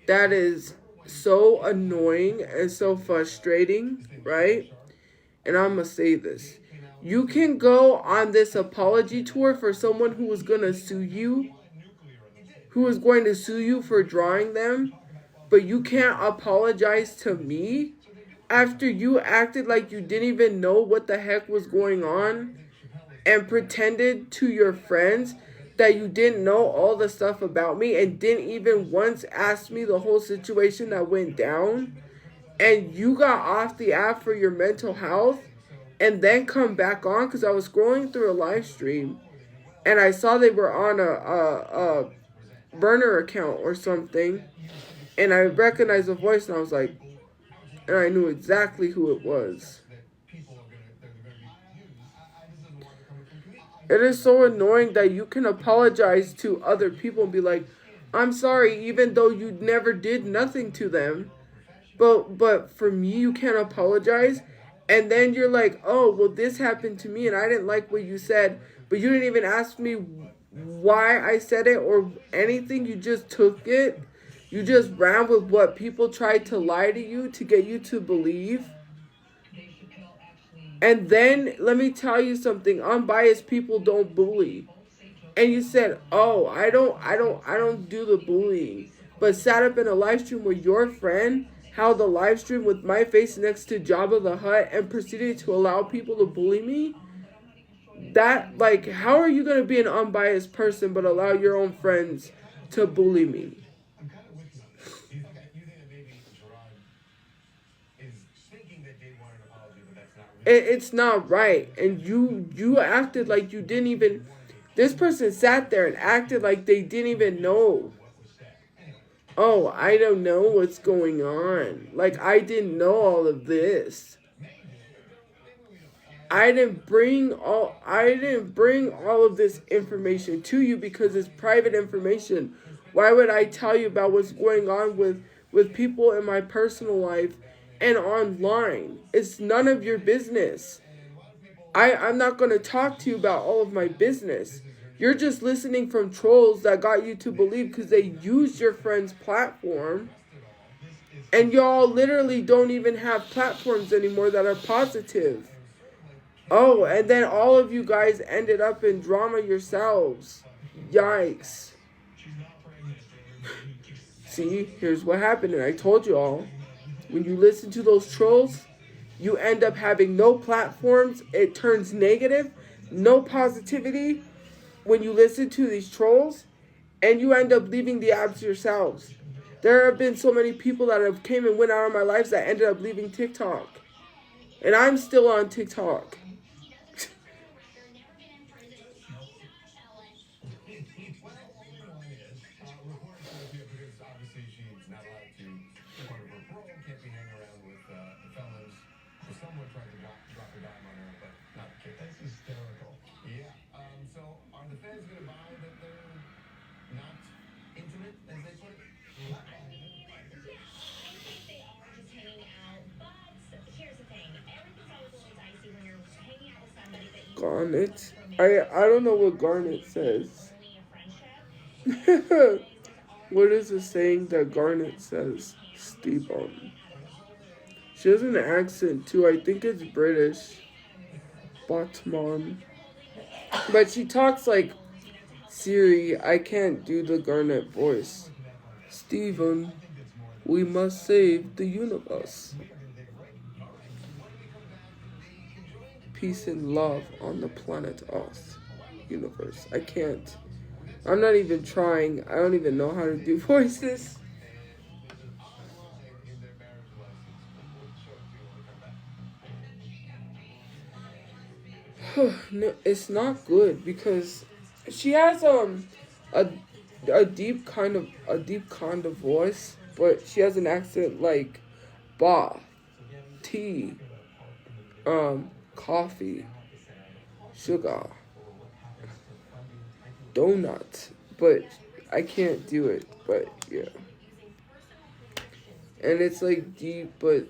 that is so annoying and so frustrating, right? And I'm gonna say this. You can go on this apology tour for someone who was gonna sue you, who is going to sue you for drawing them, but you can't apologize to me after you acted like you didn't even know what the heck was going on and pretended to your friends that you didn't know all the stuff about me and didn't even once ask me the whole situation that went down, and you got off the app for your mental health and then come back on because I was scrolling through a live stream and I saw they were on a burner account or something, and I recognized the voice and I was like, and I knew exactly who it was. It is so annoying that you can apologize to other people and be like, I'm sorry, even though you never did nothing to them. But for me, you can't apologize. And then you're like, oh, well, this happened to me and I didn't like what you said. But you didn't even ask me why I said it or anything. You just took it. You just ran with what people tried to lie to you to get you to believe. And then let me tell you something. Unbiased people don't bully. And you said, "Oh, I don't do the bullying." But sat up in a live stream with your friend, held a live stream with my face next to Jabba the Hutt, and proceeded to allow people to bully me. That, like, how are you gonna be an unbiased person but allow your own friends to bully me? I'm kind of with you. You think that maybe Gerard is thinking that Dave wanted an apology, but that's not really. It's not right, and you acted like you didn't even. This person sat there and acted like they didn't even know. Oh, I don't know what's going on. Like, I didn't know all of this. I didn't bring all of this information to you because it's private information. Why would I tell you about what's going on with people in my personal life and online? It's none of your business. I'm not going to talk to you about all of my business. You're just listening from trolls that got you to believe because they used your friend's platform. And y'all literally don't even have platforms anymore that are positive. Oh, and then all of you guys ended up in drama yourselves. Yikes. See, here's what happened, and I told you all. When you listen to those trolls, you end up having no platforms. It turns negative, no positivity when you listen to these trolls, and you end up leaving the apps yourselves. There have been so many people that have came and went out of my lives that ended up leaving TikTok. And I'm still on TikTok. Someone tried to drop a dime on her, but not the kid. That's hysterical. Yeah. So are the fans going to buy that they're not intimate, as they put it? Garnet. I don't know what Garnet says. What is the saying that Garnet says? Steve-on. She has an accent too. I think it's British. Botman. But she talks like Siri. I can't do the Garnet voice. Stephen, we must save the universe. Peace and love on the planet Earth. Universe. I can't. I'm not even trying. I don't even know how to do voices. No, it's not good because she has a deep kind of voice, but she has an accent like ba, tea, coffee, sugar, donut, but I can't do it. But yeah, and it's like deep, but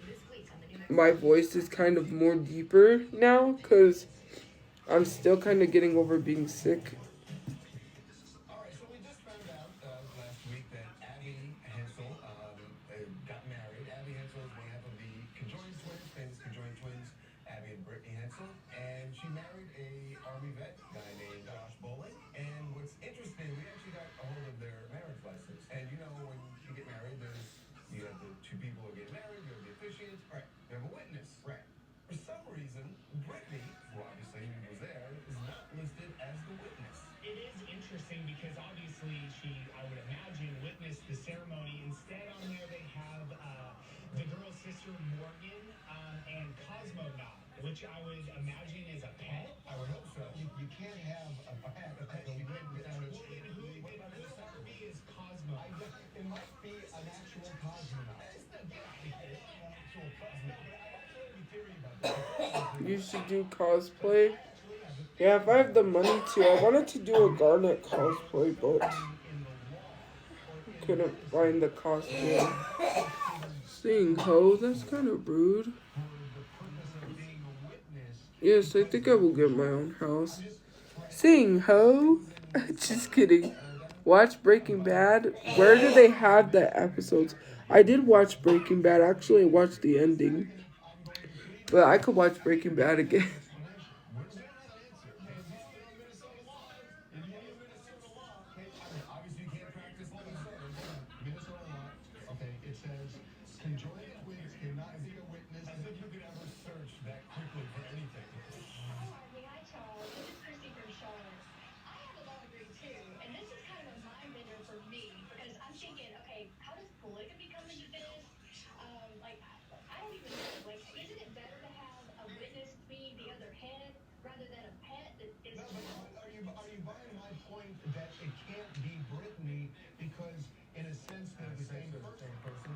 my voice is kind of more deeper now because I'm still kind of getting over being sick. All right, so we just found out last week that Abby Hensel got married. Abby Hensel is one half of the conjoined twins, famous conjoined twins, Abby and Brittany Hensel. And she married a Army vet guy named Josh Bowling. And what's interesting, we actually got a hold of their marriage license. And you know, when you get married, you have the two people who get married, you have the officiant, right? You have a witness, right? For some reason, Brittany, who obviously was there, is not listed as the witness. It is interesting because obviously she, I would imagine, witnessed the ceremony. Instead, on there they have the girl's sister Morgan and Cosmonaut, which I would imagine is a pet. I would hope so. You can't have a pet you live without a What about the star is Cosmo? It might be an actual cosmonaut. It's not an actual cosmonaut. I actually have a theory about this. You should do cosplay. Yeah, if I have the money to, I wanted to do a Garnet cosplay, but couldn't find the costume. Sing ho, that's kind of rude. Yes, I think I will get my own house. Sing ho. Just kidding. Watch Breaking Bad. Where do they have the episodes? I did watch Breaking Bad. Actually, I watched the ending. But I could watch Breaking Bad again. Obviously, you can't practice Minnesota law. Okay, it says conjoined twins cannot be a witness. As if you could ever search that quickly for anything. Hi, Charles. This is Christy from Charlotte. I have a law degree too, and this is kind of a mind bender for me because I'm thinking, okay, how does polygamy come into this? I don't even know. Like, isn't it better to have a witness be the other head rather than a pet that is? No, but are you buying my point that it can't be Brittany because, in a sense, they're the same person?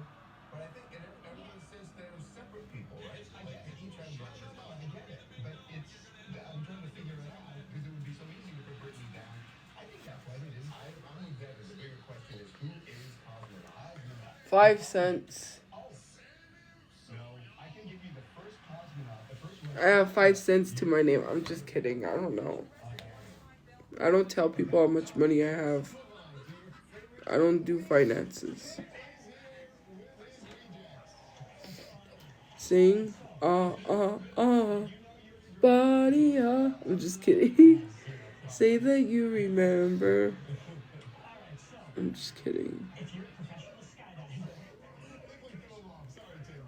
But I think in everyone says they're separate people, right? I get it. Each have I get it. But I'm trying to figure it out because it would be so easy to put Brittany down. I think that's what it is. I'm with Devin. The bigger question is who is Cosmonaut? 5 cents. No, I can give you the first Cosmonaut. The first one. I have 5 cents to my name. I'm just kidding. I don't know. I don't tell people how much money I have. I don't do finances. Sing, body, I'm just kidding. Say that you remember. I'm just kidding.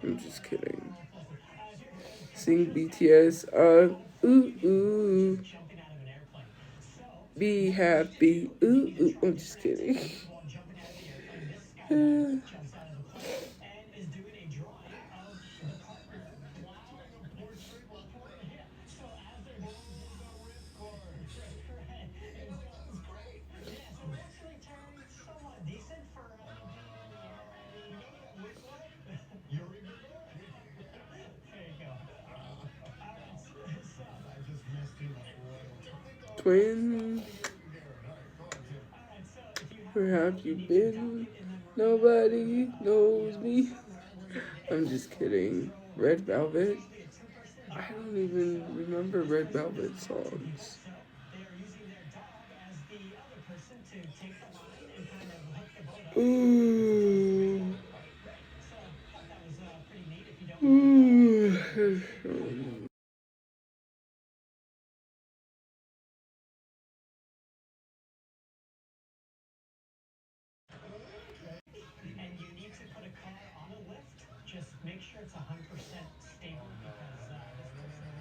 I'm just kidding. Sing BTS, ooh. Be happy, ooh. I'm just kidding. Twin, where have you been? Nobody knows me. I'm just kidding. Red Velvet. I don't even remember Red Velvet songs. So they are using their dog as the other person to take the line and kind of hook the boat up. Ooh. So thought that was pretty neat. If you don't know, Ooh. and you need to put a car on a lift, just make sure it's 100% stable because this person.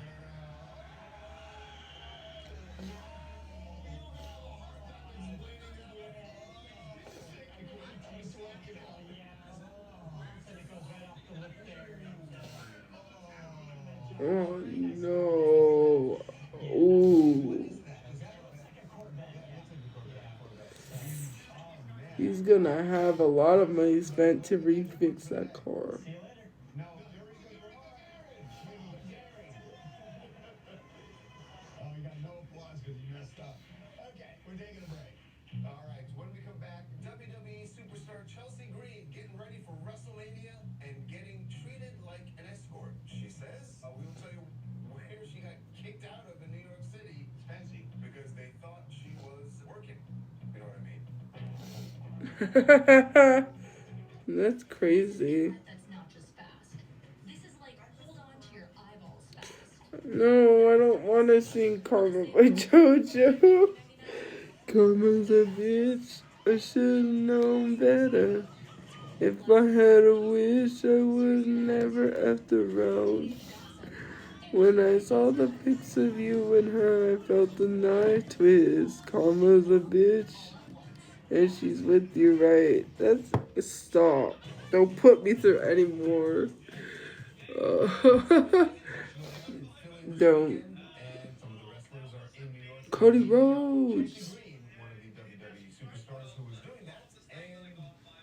And it goes right off the lift there. Oh no. Ooh. He's gonna have a lot of money spent to refix that car. See you later. No, Yuri goes, oh, you got no applause because you messed up. Okay, we're taking a break. All right, when we come back, WWE superstar Chelsea Green getting ready for WrestleMania and getting treated like an escort. She says, we'll tell you where she got kicked out of in New York City. It's fancy. Because they thought she was working. You know what I mean? That's crazy. That's not just fast. This is like hold on to your eyeballs fast. No, I don't want to sing Karma by JoJo. Karma's a bitch. I should have known better. If I had a wish, I would never have to round. When I saw the pics of you and her, I felt the night twist. Karma's a bitch, and she's with you, right? That's stop. Don't put me through anymore. Don't. And some of the wrestlers are in New York. Cody Chelsea Rhodes. Green, one of the WWE superstars who was doing that, and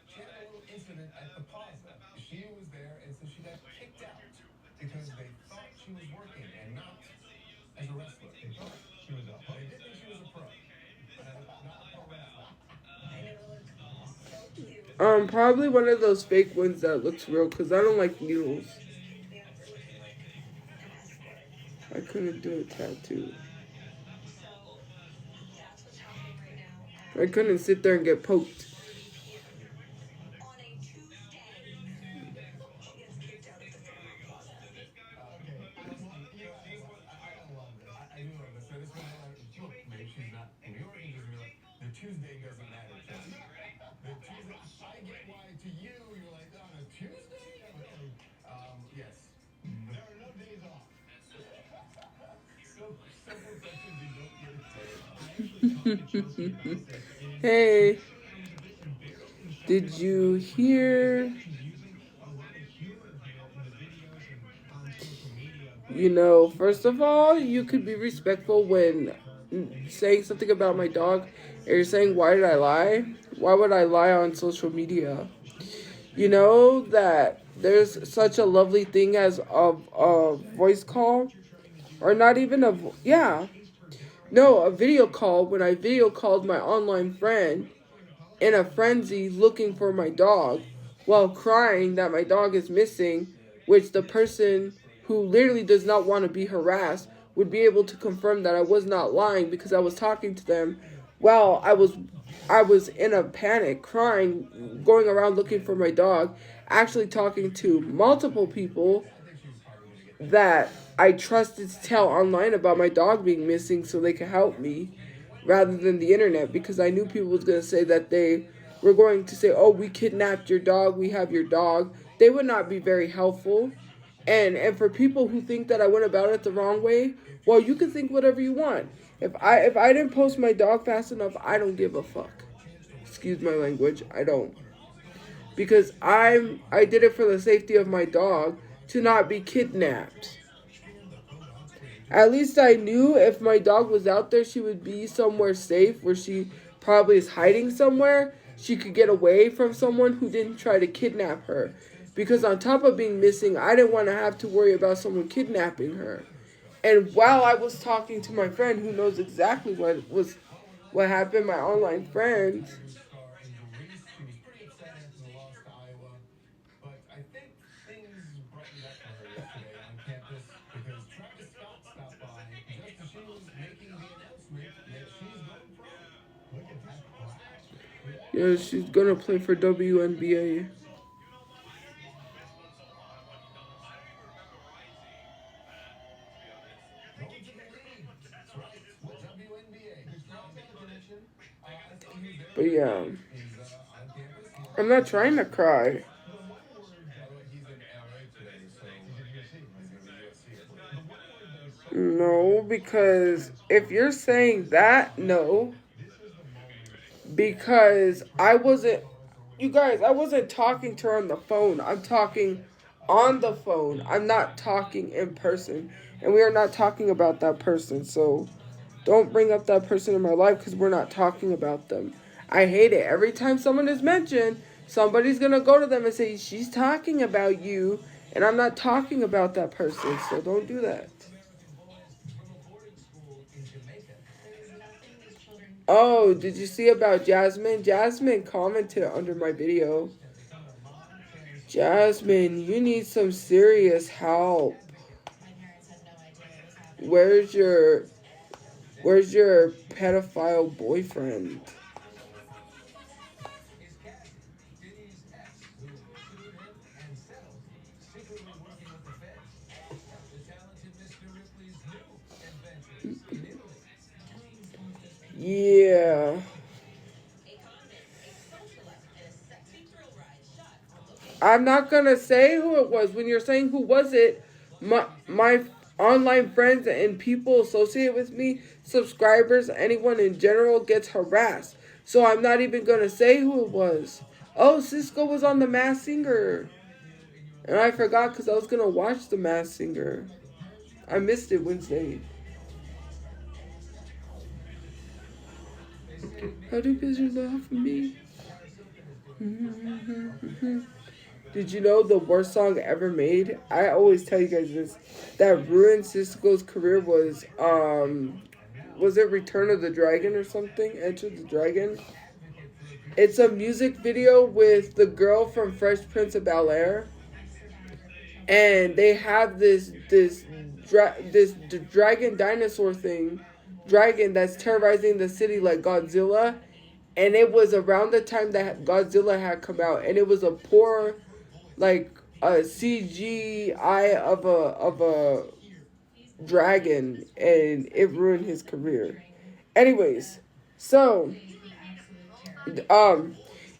she had a little incident at the plaza. She was there, and so she got kicked out because they thought she was working and not as a wrestler. They thought she was a hook. They did think she was a pro, not a pro wrestler. Probably one of those fake ones that looks real, because I don't like needles. I couldn't do a tattoo. I couldn't sit there and get poked. I do love this. So this one, look, maybe she's not in New York, and just be like, the Tuesday doesn't matter to us. The Tuesday, I get why to you, you're like, on a Tuesday? Really? Yes. There are no days off. Simple questions you don't get a day. Hey, did you hear? You know, first of all, you could be respectful when saying something about my dog. And you're saying, why did I lie? Why would I lie on social media? You know that there's such a lovely thing as a voice call, or not even yeah, no, a video call. When I video called my online friend in a frenzy looking for my dog while crying that my dog is missing, which the person who literally does not want to be harassed would be able to confirm that I was not lying because I was talking to them while I was in a panic, crying, going around looking for my dog, actually talking to multiple people that I trusted to tell online about my dog being missing so they could help me rather than the internet, because I knew people was going to say that they were going to say, oh, we kidnapped your dog, we have your dog. They would not be very helpful. And for people who think that I went about it the wrong way, well, you can think whatever you want. If I didn't post my dog fast enough, I don't give a fuck. Excuse my language, I don't. Because I did it for the safety of my dog to not be kidnapped. At least I knew if my dog was out there, she would be somewhere safe where she probably is hiding somewhere. She could get away from someone who didn't try to kidnap her. Because on top of being missing, I didn't want to have to worry about someone kidnapping her. And while I was talking to my friend who knows exactly what happened, my online friend, But I think things brightened up for her yesterday on campus because Yeah, she's gonna play for WNBA. But yeah, I'm not trying to cry. No, because if you're saying that, no. Because I wasn't, you guys, I wasn't talking to her on the phone. I'm talking on the phone. I'm not talking in person. And we are not talking about that person. So don't bring up that person in my life because we're not talking about them. I hate it. Every time someone is mentioned, somebody's going to go to them and say, she's talking about you. And I'm not talking about that person. So don't do that. Oh, did you see about Jasmine? Jasmine commented under my video. Jasmine, you need some serious help. Where's your pedophile boyfriend? Yeah. I'm not gonna say who it was. When you're saying who was it, my online friends and people associated with me, subscribers, anyone in general gets harassed. So I'm not even gonna say who it was. Oh, Cisco was on The Masked Singer. And I forgot because I was gonna watch The Masked Singer. I missed it Wednesday. How do you love me? Did you know the worst song ever made? I always tell you guys this. That ruined Cisco's career was it Return of the Dragon or something? Enter the Dragon? It's a music video with the girl from Fresh Prince of Bel-Air. And they have this dragon dinosaur dragon that's terrorizing the city like Godzilla. And it was around the time that Godzilla had come out, and it was a poor, like a CGI of a dragon, and it ruined his career. Anyways, so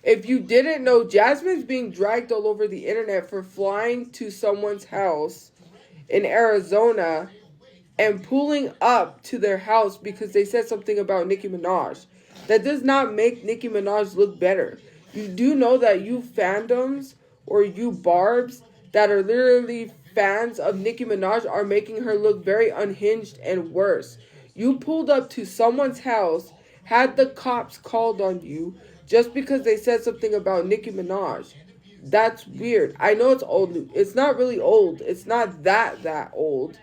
if you didn't know, Jasmine's being dragged all over the internet for flying to someone's house in Arizona and pulling up to their house because they said something about Nicki Minaj. That does not make Nicki Minaj look better. You do know that you fandoms or you barbs that are literally fans of Nicki Minaj are making her look very unhinged and worse. You pulled up to someone's house, had the cops called on you just because they said something about Nicki Minaj. That's weird. I know it's old. It's not really old. It's not that old,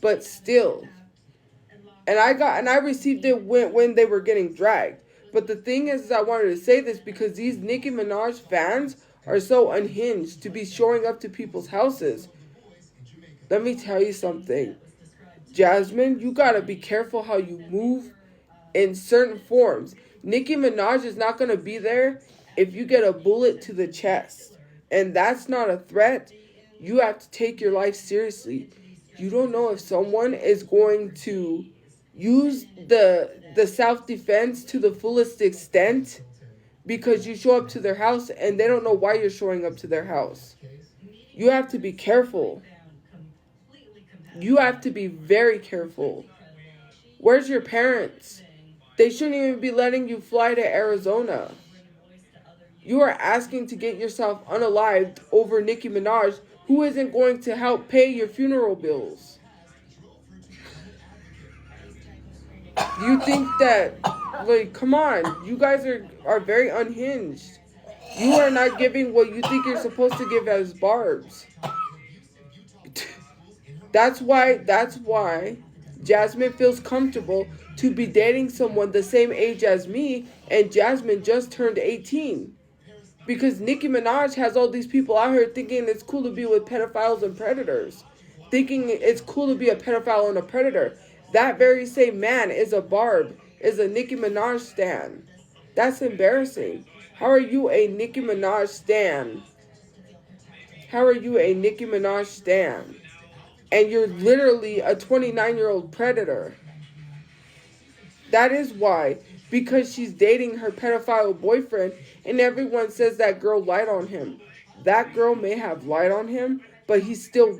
but still. And I received it when they were getting dragged. But the thing is I wanted to say this because these Nicki Minaj fans are so unhinged to be showing up to people's houses. Let me tell you something. Jasmine, you gotta be careful how you move in certain forms. Nicki Minaj is not gonna be there if you get a bullet to the chest. And that's not a threat. You have to take your life seriously. You don't know if someone is going to use the self-defense to the fullest extent because you show up to their house and they don't know why you're showing up to their house. You have to be careful. You have to be very careful. Where's your parents? They shouldn't even be letting you fly to Arizona. You are asking to get yourself unalived over Nicki Minaj, who isn't going to help pay your funeral bills. You think that, like, come on, you guys are very unhinged. You are not giving what you think you're supposed to give as barbs. That's why Jasmine feels comfortable to be dating someone the same age as me, and Jasmine just turned 18. Because Nicki Minaj has all these people out here thinking it's cool to be with pedophiles and predators. Thinking it's cool to be a pedophile and a predator. That very same man is a barb, is a Nicki Minaj stan. That's embarrassing. How are you a Nicki Minaj stan? How are you a Nicki Minaj stan? And you're literally a 29-year-old predator. That is why. Because she's dating her pedophile boyfriend, and everyone says that girl lied on him. That girl may have lied on him, but he's still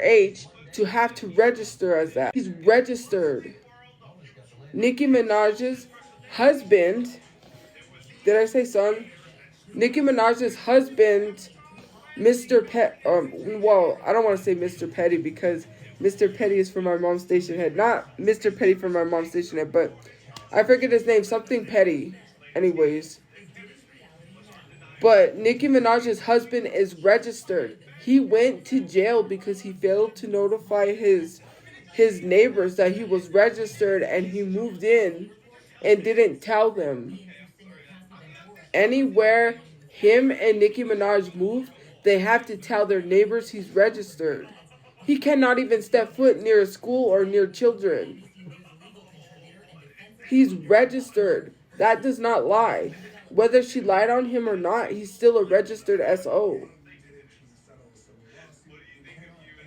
age to have to register as that. He's registered. Nicki Minaj's husband, did I say son? Nicki Minaj's husband, Mr. Pet, well, I don't want to say Mr. Petty because Mr. Petty is from my mom's station head. Not Mr. Petty from my mom's station head, but I forget his name, something Petty. Anyways. But Nicki Minaj's husband is registered. He went to jail because he failed to notify his neighbors that he was registered, and he moved in and didn't tell them. Anywhere him and Nicki Minaj move, they have to tell their neighbors he's registered. He cannot even step foot near a school or near children. He's registered. That does not lie. Whether she lied on him or not, he's still a registered SO.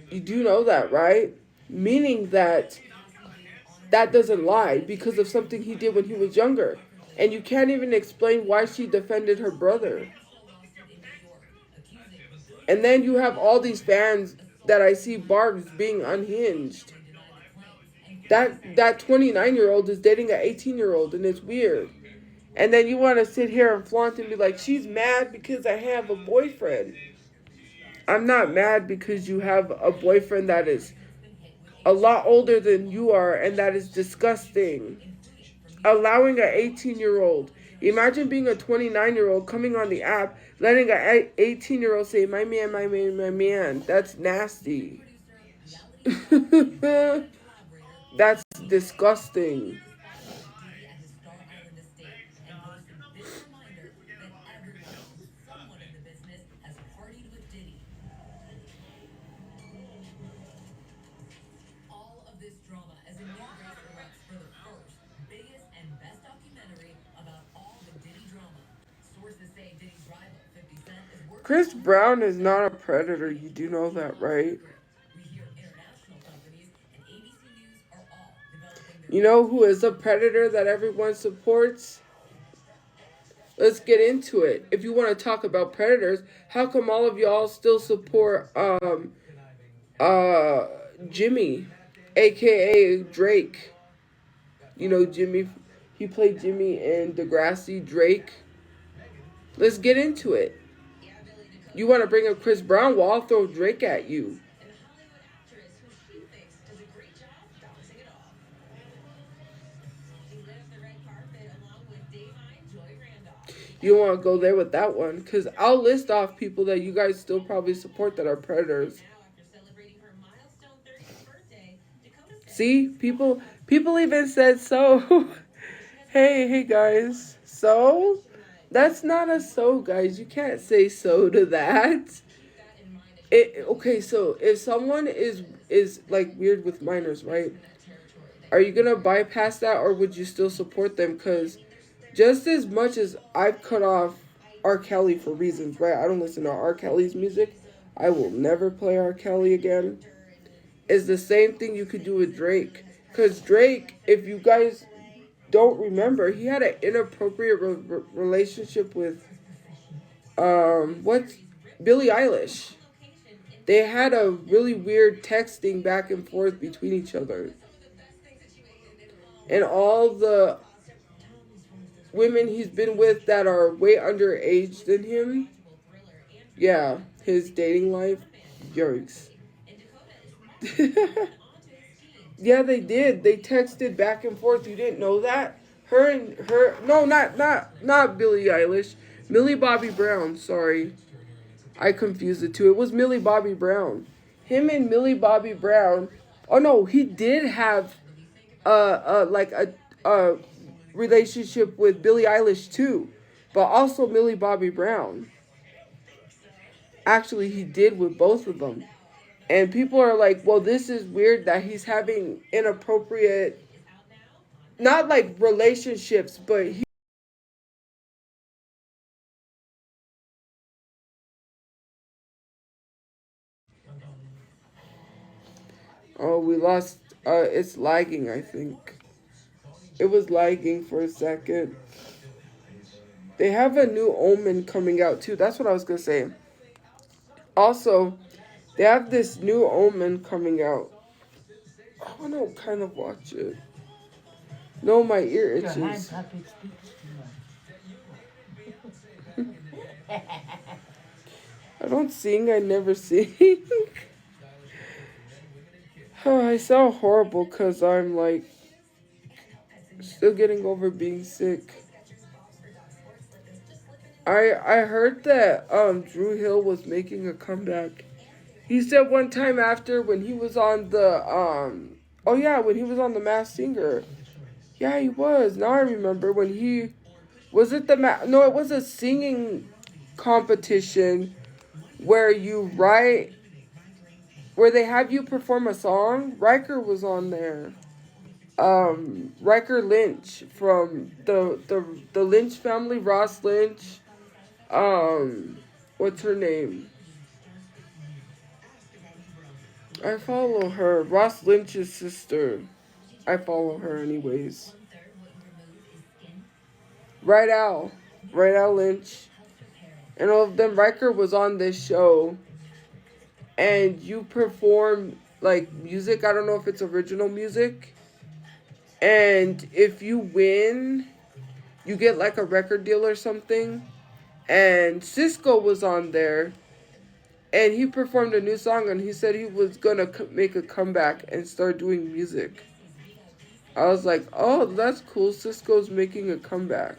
You do know that, right? Meaning that doesn't lie because of something he did when he was younger. And you can't even explain why she defended her brother. And then you have all these fans that I see Barb's being unhinged. That 29-year-old is dating an 18-year-old, and it's weird. And then you want to sit here and flaunt and be like, she's mad because I have a boyfriend. I'm not mad because you have a boyfriend that is a lot older than you are, and that is disgusting. Allowing an 18-year-old. Imagine being a 29-year-old coming on the app, letting an 18-year-old say, my man, my man, my man. That's nasty. That's disgusting. Chris Brown is not a predator. You do know that, right? You know who is a predator that everyone supports? Let's get into it. If you want to talk about predators, how come all of y'all still support Jimmy, aka Drake? You know Jimmy, he played Jimmy in Degrassi. Drake. Let's get into it. You want to bring up Chris Brown? Well, I'll throw Drake at you. You don't want to go there with that one, because I'll list off people that you guys still probably support that are predators. See, people even said so. Hey guys, so that's not a so, guys. You can't say so to that. Okay, so if someone is like weird with minors, right? Are you gonna bypass that, or would you still support them? Because just as much as I've cut off R. Kelly for reasons, right? I don't listen to R. Kelly's music. I will never play R. Kelly again. It's the same thing you could do with Drake. Because Drake, if you guys don't remember, he had an inappropriate relationship with, Billie Eilish. They had a really weird texting back and forth between each other. And all the women he's been with that are way underage than him, yeah, his dating life, yikes. Yeah, they did. They texted back and forth. You didn't know that? No, not Billie Eilish. Millie Bobby Brown, sorry. I confused the two. It was Millie Bobby Brown. Him and Millie Bobby Brown. Oh no, he did have like a relationship with Billie Eilish too, but also Millie Bobby Brown. Actually, he did with both of them. And people are like, well, this is weird that he's having inappropriate, not like relationships, but he. Oh, we lost. It's lagging, I think. It was lagging for a second. They have a new Omen coming out too. That's what I was going to say. Also, they have this new Omen coming out. I want to kind of watch it. No, my ear Your hand itches. puppet speaks too much. I don't sing. I never sing. Oh, I sound horrible because I'm like still getting over being sick. I heard that Drew Hill was making a comeback. He said one time after when he was on the oh yeah, when he was on the Masked Singer. Yeah, he was. Now I remember when he was it the no, it was a singing competition where you write where they have you perform a song. Riker was on there. Riker Lynch from the Lynch family, Ross Lynch. What's her name? I follow her. Ross Lynch's sister. I follow her anyways. Right Al. Right Al Lynch. And all of them. Riker was on this show. And you perform like music. I don't know if it's original music. And if you win, you get like a record deal or something. And Cisco was on there. And he performed a new song, and he said he was going to make a comeback and start doing music. I was like, oh, that's cool. Cisco's making a comeback.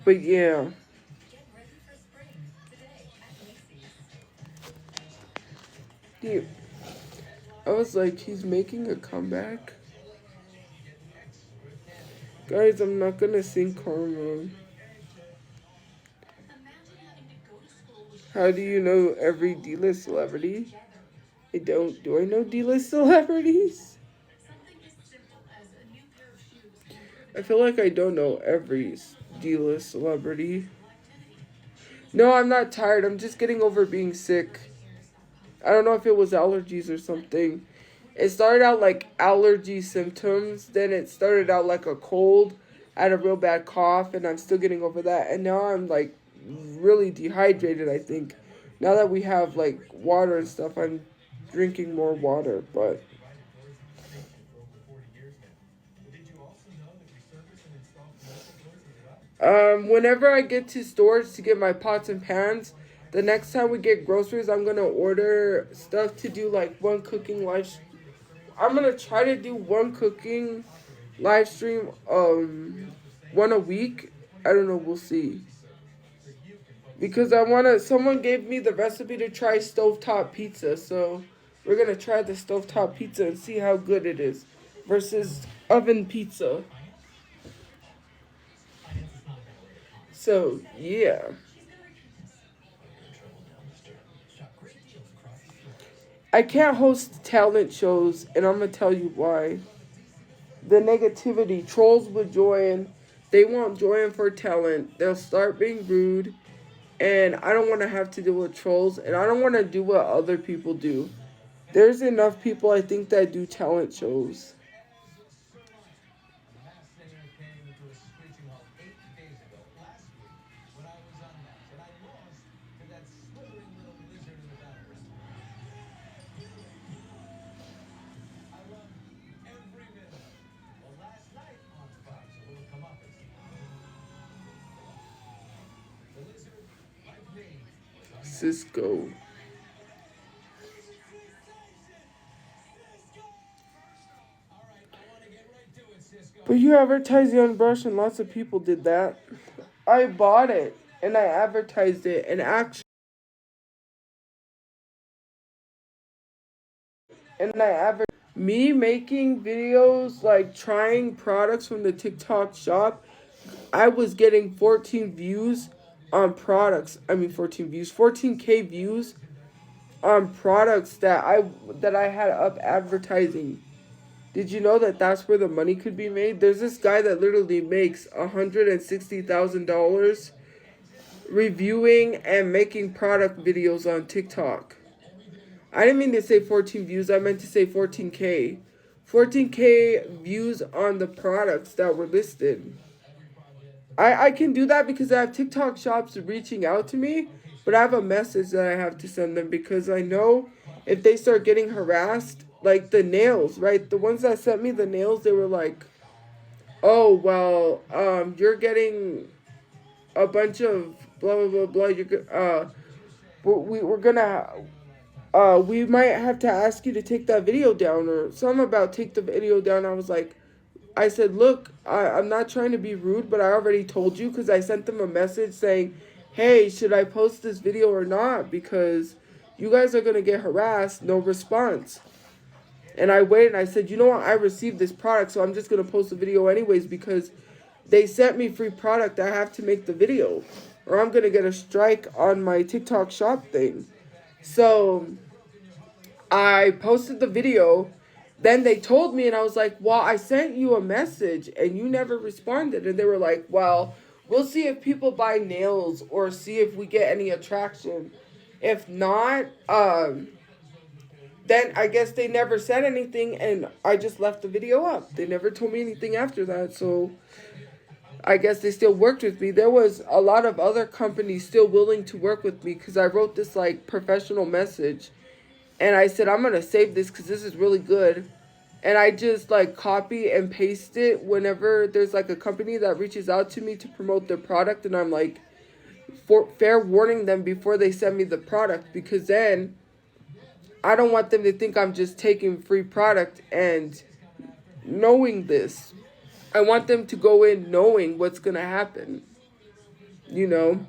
But yeah. I was like, he's making a comeback? Guys, I'm not going to sing Karma. How do you know every D-list celebrity? I don't. Do I know D-list celebrities? I feel like I don't know every D-list celebrity. No, I'm not tired. I'm just getting over being sick. I don't know if it was allergies or something. It started out like allergy symptoms. Then it started out like a cold. I had a real bad cough, and I'm still getting over that. And now I'm like really dehydrated, I think. Now that we have like water and stuff, I'm drinking more water. But whenever I get to stores to get my pots and pans, the next time we get groceries, I'm going to order stuff to do like one cooking live. I'm going to try to do one cooking live stream, one a week. I don't know, we'll see. Because someone gave me the recipe to try stovetop pizza, so we're going to try the stovetop pizza and see how good it is versus oven pizza. So, yeah. I can't host talent shows, and I'm going to tell you why. The negativity. Trolls would join. They won't join for talent. They'll start being rude. And I don't want to have to deal with trolls. And I don't want to do what other people do. There's enough people, I think, that do talent shows. Cisco. But you advertised Young Brush, and lots of people did that. I bought it, and I advertised it, and actually, me making videos, like trying products from the TikTok shop, I was getting 14 views on products. 14 views, 14K views on products that I had up advertising. Did you know that that's where the money could be made? There's this guy that literally makes $160,000 reviewing and making product videos on TikTok. I didn't mean to say 14 views, I meant to say 14K. 14K views on the products that were listed. I can do that because I have TikTok shops reaching out to me, but I have a message that I have to send them because I know if they start getting harassed, like the nails, right? The ones that sent me the nails, they were like, oh, well, you're getting a bunch of blah, blah, blah, blah. We're gonna, we might have to ask you to take that video down or something about take the video down. I said, look, I'm not trying to be rude, but I already told you because I sent them a message saying, hey, should I post this video or not? Because you guys are going to get harassed, no response. And I waited and I said, you know what, I received this product, so I'm just going to post the video anyways because they sent me free product. I have to make the video or I'm going to get a strike on my TikTok shop thing. So I posted the video. Then they told me, and I was like, well, I sent you a message, and you never responded. And they were like, well, we'll see if people buy nails or see if we get any attraction. If not, then I guess they never said anything, and I just left the video up. They never told me anything after that, so I guess they still worked with me. There was a lot of other companies still willing to work with me because I wrote this, like, professional message. And I said, I'm going to save this because this is really good. And I just, like, copy and paste it whenever there's, like, a company that reaches out to me to promote their product. And I'm, like, fair warning them before they send me the product. Because then I don't want them to think I'm just taking free product and knowing this. I want them to go in knowing what's going to happen. You know?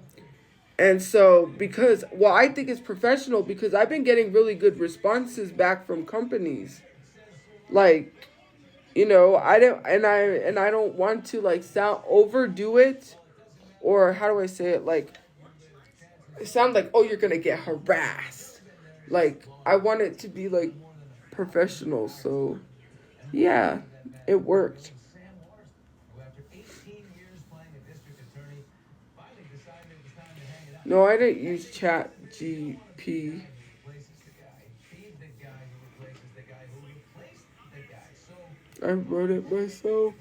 And so, I think it's professional because I've been getting really good responses back from companies. Like, you know, I don't want to like overdo it, or how do I say it? Like, it sound like, oh, you're gonna get harassed. Like, I want it to be like professional. So, yeah, it worked. No, I didn't use ChatGPT. I wrote it myself.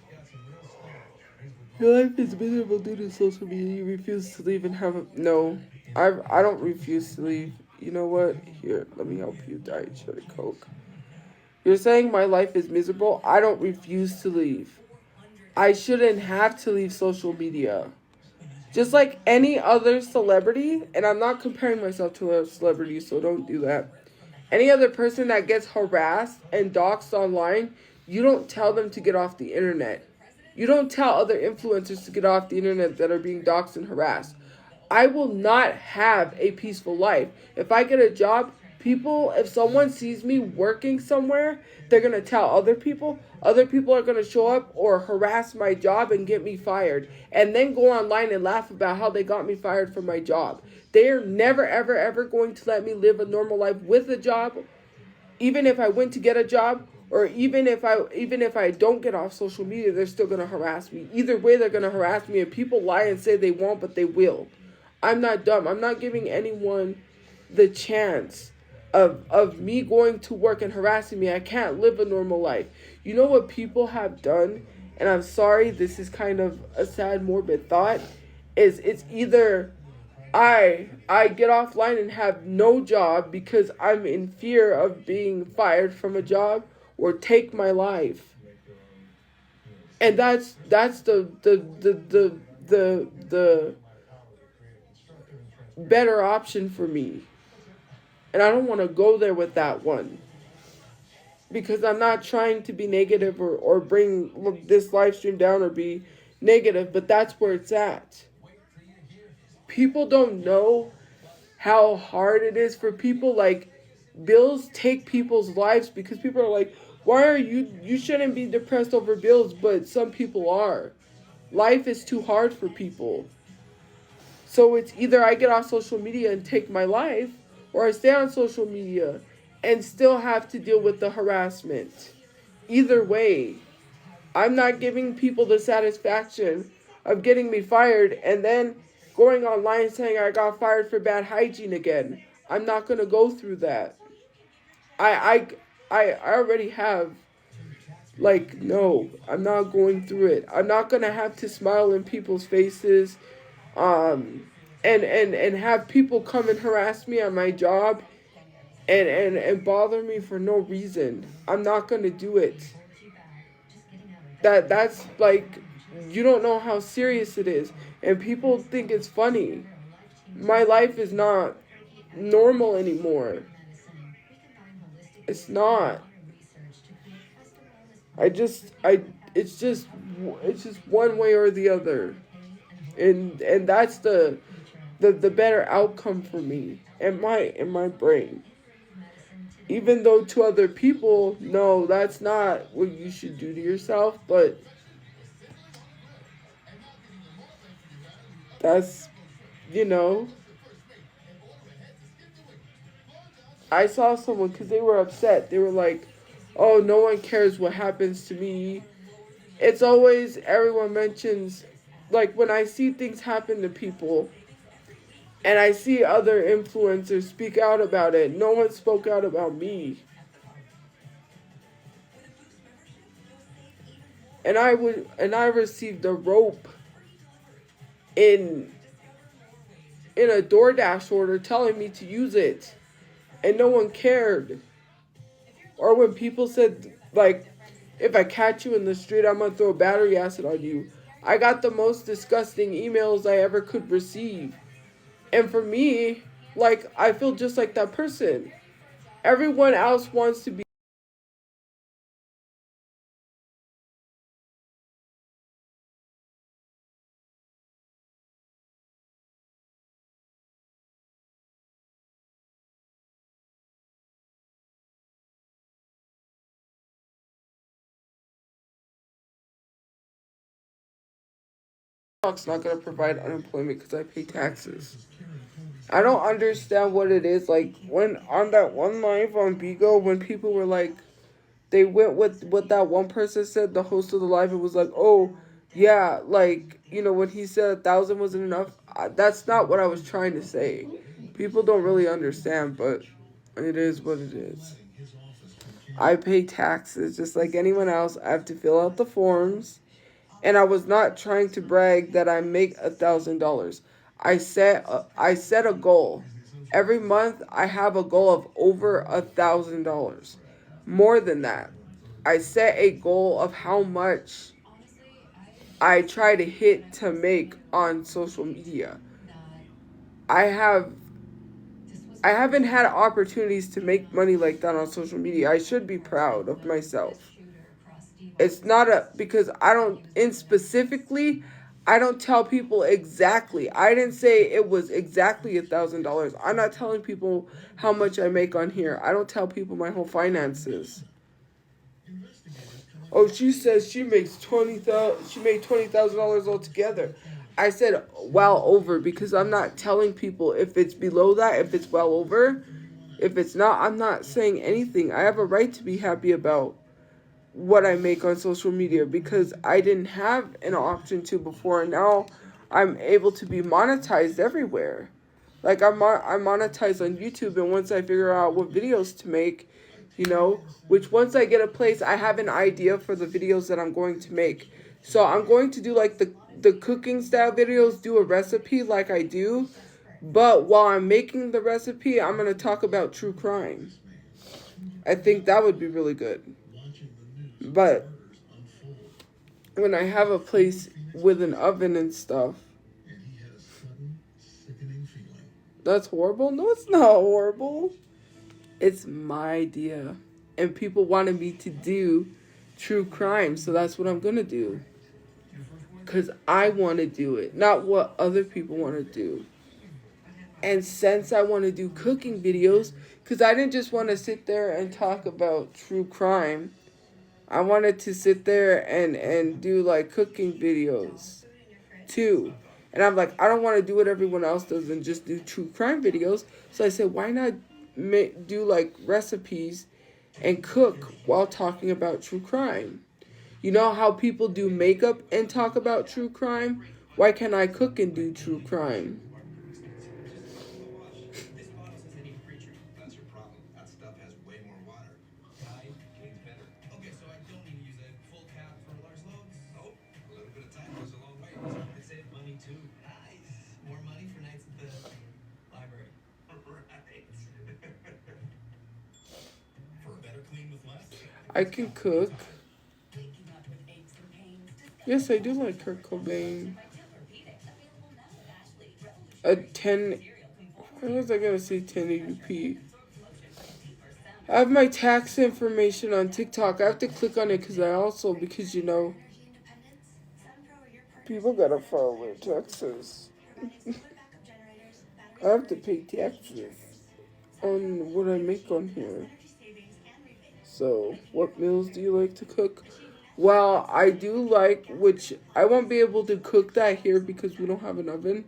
Your life is miserable due to social media. You refuse to leave and have a... No, I don't refuse to leave. You know what? Here, let me help you. Diet Cherry Coke. You're saying my life is miserable? I don't refuse to leave. I shouldn't have to leave social media. Just like any other celebrity, and I'm not comparing myself to a celebrity, so don't do that. Any other person that gets harassed and doxxed online, you don't tell them to get off the internet. You don't tell other influencers to get off the internet that are being doxxed and harassed. I will not have a peaceful life. If I get a job, if someone sees me working somewhere, they're going to tell other people. Other people are going to show up or harass my job and get me fired. And then go online and laugh about how they got me fired from my job. They are never, ever, ever going to let me live a normal life with a job. Even if I went to get a job, or even if I don't get off social media, they're still going to harass me. Either way, they're going to harass me. And people lie and say they won't, but they will. I'm not dumb. I'm not giving anyone the chance of me going to work and harassing me. I can't live a normal life. You know what people have done? And I'm sorry, this is kind of a sad, morbid thought. It's either I get offline and have no job because I'm in fear of being fired from a job, or take my life. And that's the better option for me. And I don't want to go there with that one. Because I'm not trying to be negative or bring this live stream down or be negative, but that's where it's at. People don't know how hard it is for people. Like, bills take people's lives because people are like, Why are you shouldn't be depressed over bills, but some people are. Life is too hard for people. So it's either I get off social media and take my life, or I stay on social media and still have to deal with the harassment. Either way, I'm not giving people the satisfaction of getting me fired and then going online saying I got fired for bad hygiene again. I'm not gonna go through that. I I already have, like, no, I'm not going through it. I'm not gonna have to smile in people's faces, um, and have people come and harass me on my job and bother me for no reason. I'm not gonna do it. That's like, you don't know how serious it is, and people think it's funny. My life is not normal anymore. It's not. I it's just one way or the other, and that's the better outcome for me and my brain. Even though to other people, no, that's not what you should do to yourself, but that's, you know, I saw someone because they were upset. They were like, oh, no one cares what happens to me. It's always, everyone mentions, like, when I see things happen to people and I see other influencers speak out about it, no one spoke out about me. And I received a rope in a DoorDash order telling me to use it, and no one cared. Or when people said, like, if I catch you in the street, I'm gonna throw battery acid on you. I got the most disgusting emails I ever could receive. And for me, like, I feel just like that person. Everyone else wants to be not gonna provide unemployment because I pay taxes. I don't understand what it is. Like, when on that one live on Bigo, when people were like, they went with what that one person said, the host of the live, it was like, oh, yeah, like, when he said 1,000 wasn't enough, that's not what I was trying to say. People don't really understand, but it is what it is. I pay taxes just like anyone else. I have to fill out the forms. And I was not trying to brag that I make $1,000. I set a goal. Every month I have a goal of over $1,000. More than that, I set a goal of how much I try to hit to make on social media. I haven't had opportunities to make money like that on social media. I should be proud of myself. It's not because I don't, I don't tell people exactly. I didn't say it was exactly $1,000. I'm not telling people how much I make on here. I don't tell people my whole finances. Oh, she says she makes she made $20,000 altogether. I said well over, because I'm not telling people if it's below that, if it's well over. If it's not, I'm not saying anything. I have a right to be happy about what I make on social media, because I didn't have an option to before, and now I'm able to be monetized everywhere. Like, I'm monetized on YouTube, and once I figure out what videos to make, which once I get a place, I have an idea for the videos that I'm going to make. So I'm going to do like the cooking style videos, do a recipe like I do, but while I'm making the recipe, I'm going to talk about true crime. I think that would be really good. But when I have a place with an oven and stuff, that's horrible? No, it's not horrible. It's my idea. And people wanted me to do true crime, so that's what I'm going to do. Because I want to do it, not what other people want to do. And since I want to do cooking videos, because I didn't just want to sit there and talk about true crime, I wanted to sit there and do like cooking videos too. And I'm like, I don't want to do what everyone else does and just do true crime videos. So I said, why not do like recipes and cook while talking about true crime? You know how people do makeup and talk about true crime? Why can't I cook and do true crime? This bottle says I need pre-treat. That's your problem. That stuff has way more water. Tide cleans better. Okay, so I don't need to use a full cap for large loads? Nope. A little bit of Tide goes a long way. It saves money too. Nice. More money for nights at the library. Right. For a better clean with less? I can cook. Yes, I do like Kurt Cobain. A 10... Why was I going to say 1080p? I have my tax information on TikTok. I have to click on it because you know, people gotta file their taxes. I have to pay taxes on what I make on here. So, what meals do you like to cook? Well, I do like, which I won't be able to cook that here because we don't have an oven.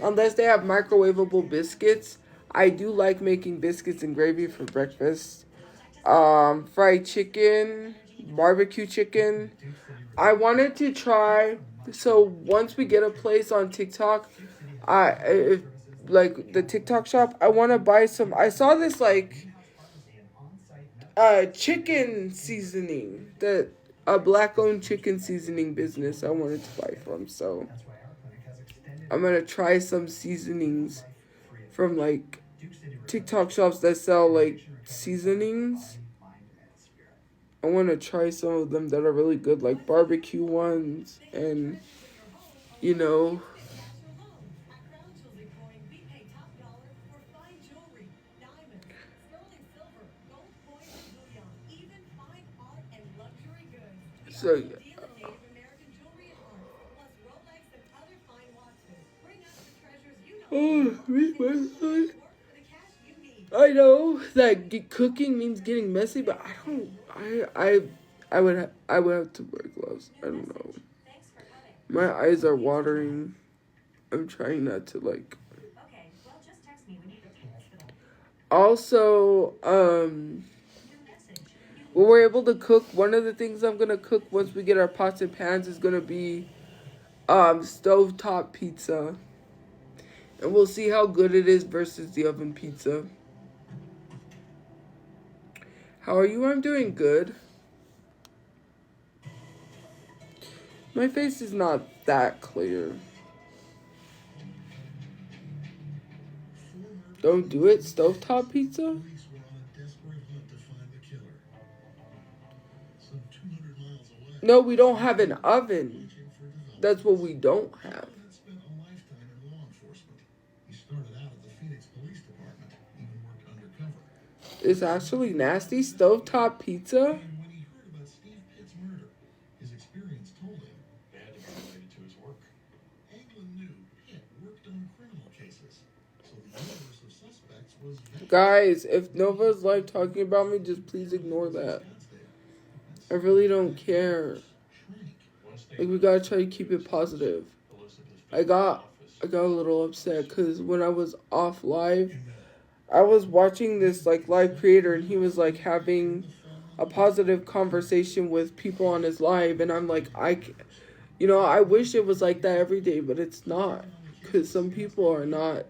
Unless they have microwavable biscuits. I do like making biscuits and gravy for breakfast. Fried chicken, barbecue chicken. I wanted to try, so once we get a place on TikTok, like the TikTok shop, I want to buy some. I saw this like chicken seasoning, that a black owned chicken seasoning business I wanted to buy from. So I'm gonna try some seasonings from like TikTok shops that sell like seasonings. I want to try some of them that are really good, like barbecue ones, and you know. So, yeah. Oh, I know that cooking means getting messy, but I don't. I would have to wear gloves. I don't know. My eyes are watering. I'm trying not to like. Also, when we're able to cook, one of the things I'm gonna cook once we get our pots and pans is gonna be stovetop pizza. And we'll see how good it is versus the oven pizza. How are you? I'm doing good. My face is not that clear. Don't do it. Stovetop pizza? No, we don't have an oven. That's what we don't have. It's actually nasty. Stovetop pizza? Guys, if Nova's live talking about me, just please ignore that. I really don't care. Like, we gotta try to keep it positive. I got a little upset because when I was off live, I was watching this like live creator and he was like having a positive conversation with people on his live, and I'm like, I wish it was like that every day, but it's not, because some people are not,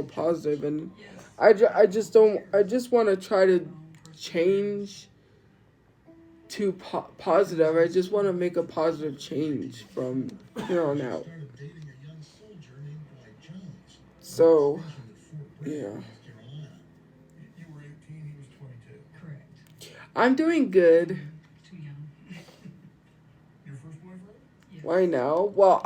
positive, and I just want to try to change to positive. I just want to make a positive change from here on out. So, yeah. I'm doing good. Why now? Well,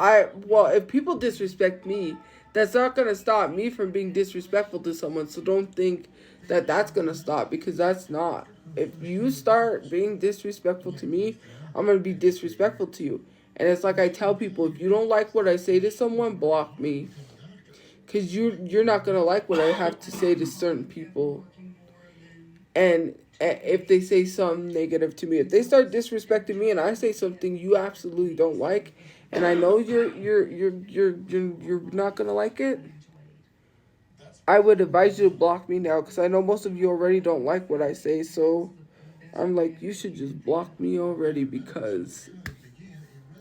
if people disrespect me, that's not going to stop me from being disrespectful to someone. So don't think that that's going to stop, because that's not. If you start being disrespectful to me, I'm going to be disrespectful to you. And it's like I tell people, if you don't like what I say to someone, block me. Because you're not going to like what I have to say to certain people. And if they say something negative to me. If they start disrespecting me and I say something you absolutely don't like, and I know you're not gonna like it, I would advise you to block me now because I know most of you already don't like what I say. So I'm like, you should just block me already because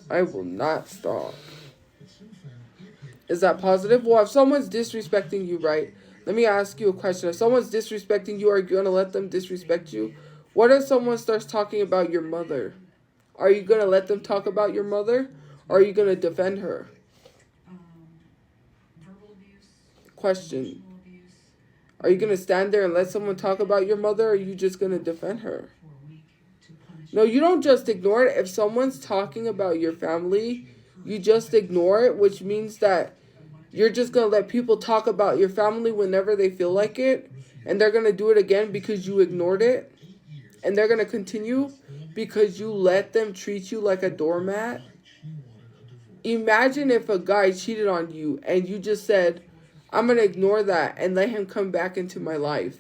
I will not stop. Is that positive? Well, if someone's disrespecting you, right? Let me ask you a question. If someone's disrespecting you, are you going to let them disrespect you? What if someone starts talking about your mother? Are you going to let them talk about your mother? Or are you going to defend her? Question. Are you going to stand there and let someone talk about your mother, or are you just going to defend her? No, you don't just ignore it. If someone's talking about your family, you just ignore it, which means that you're just going to let people talk about your family whenever they feel like it, and they're going to do it again because you ignored it, and they're going to continue because you let them treat you like a doormat. Imagine if a guy cheated on you and you just said, I'm going to ignore that and let him come back into my life.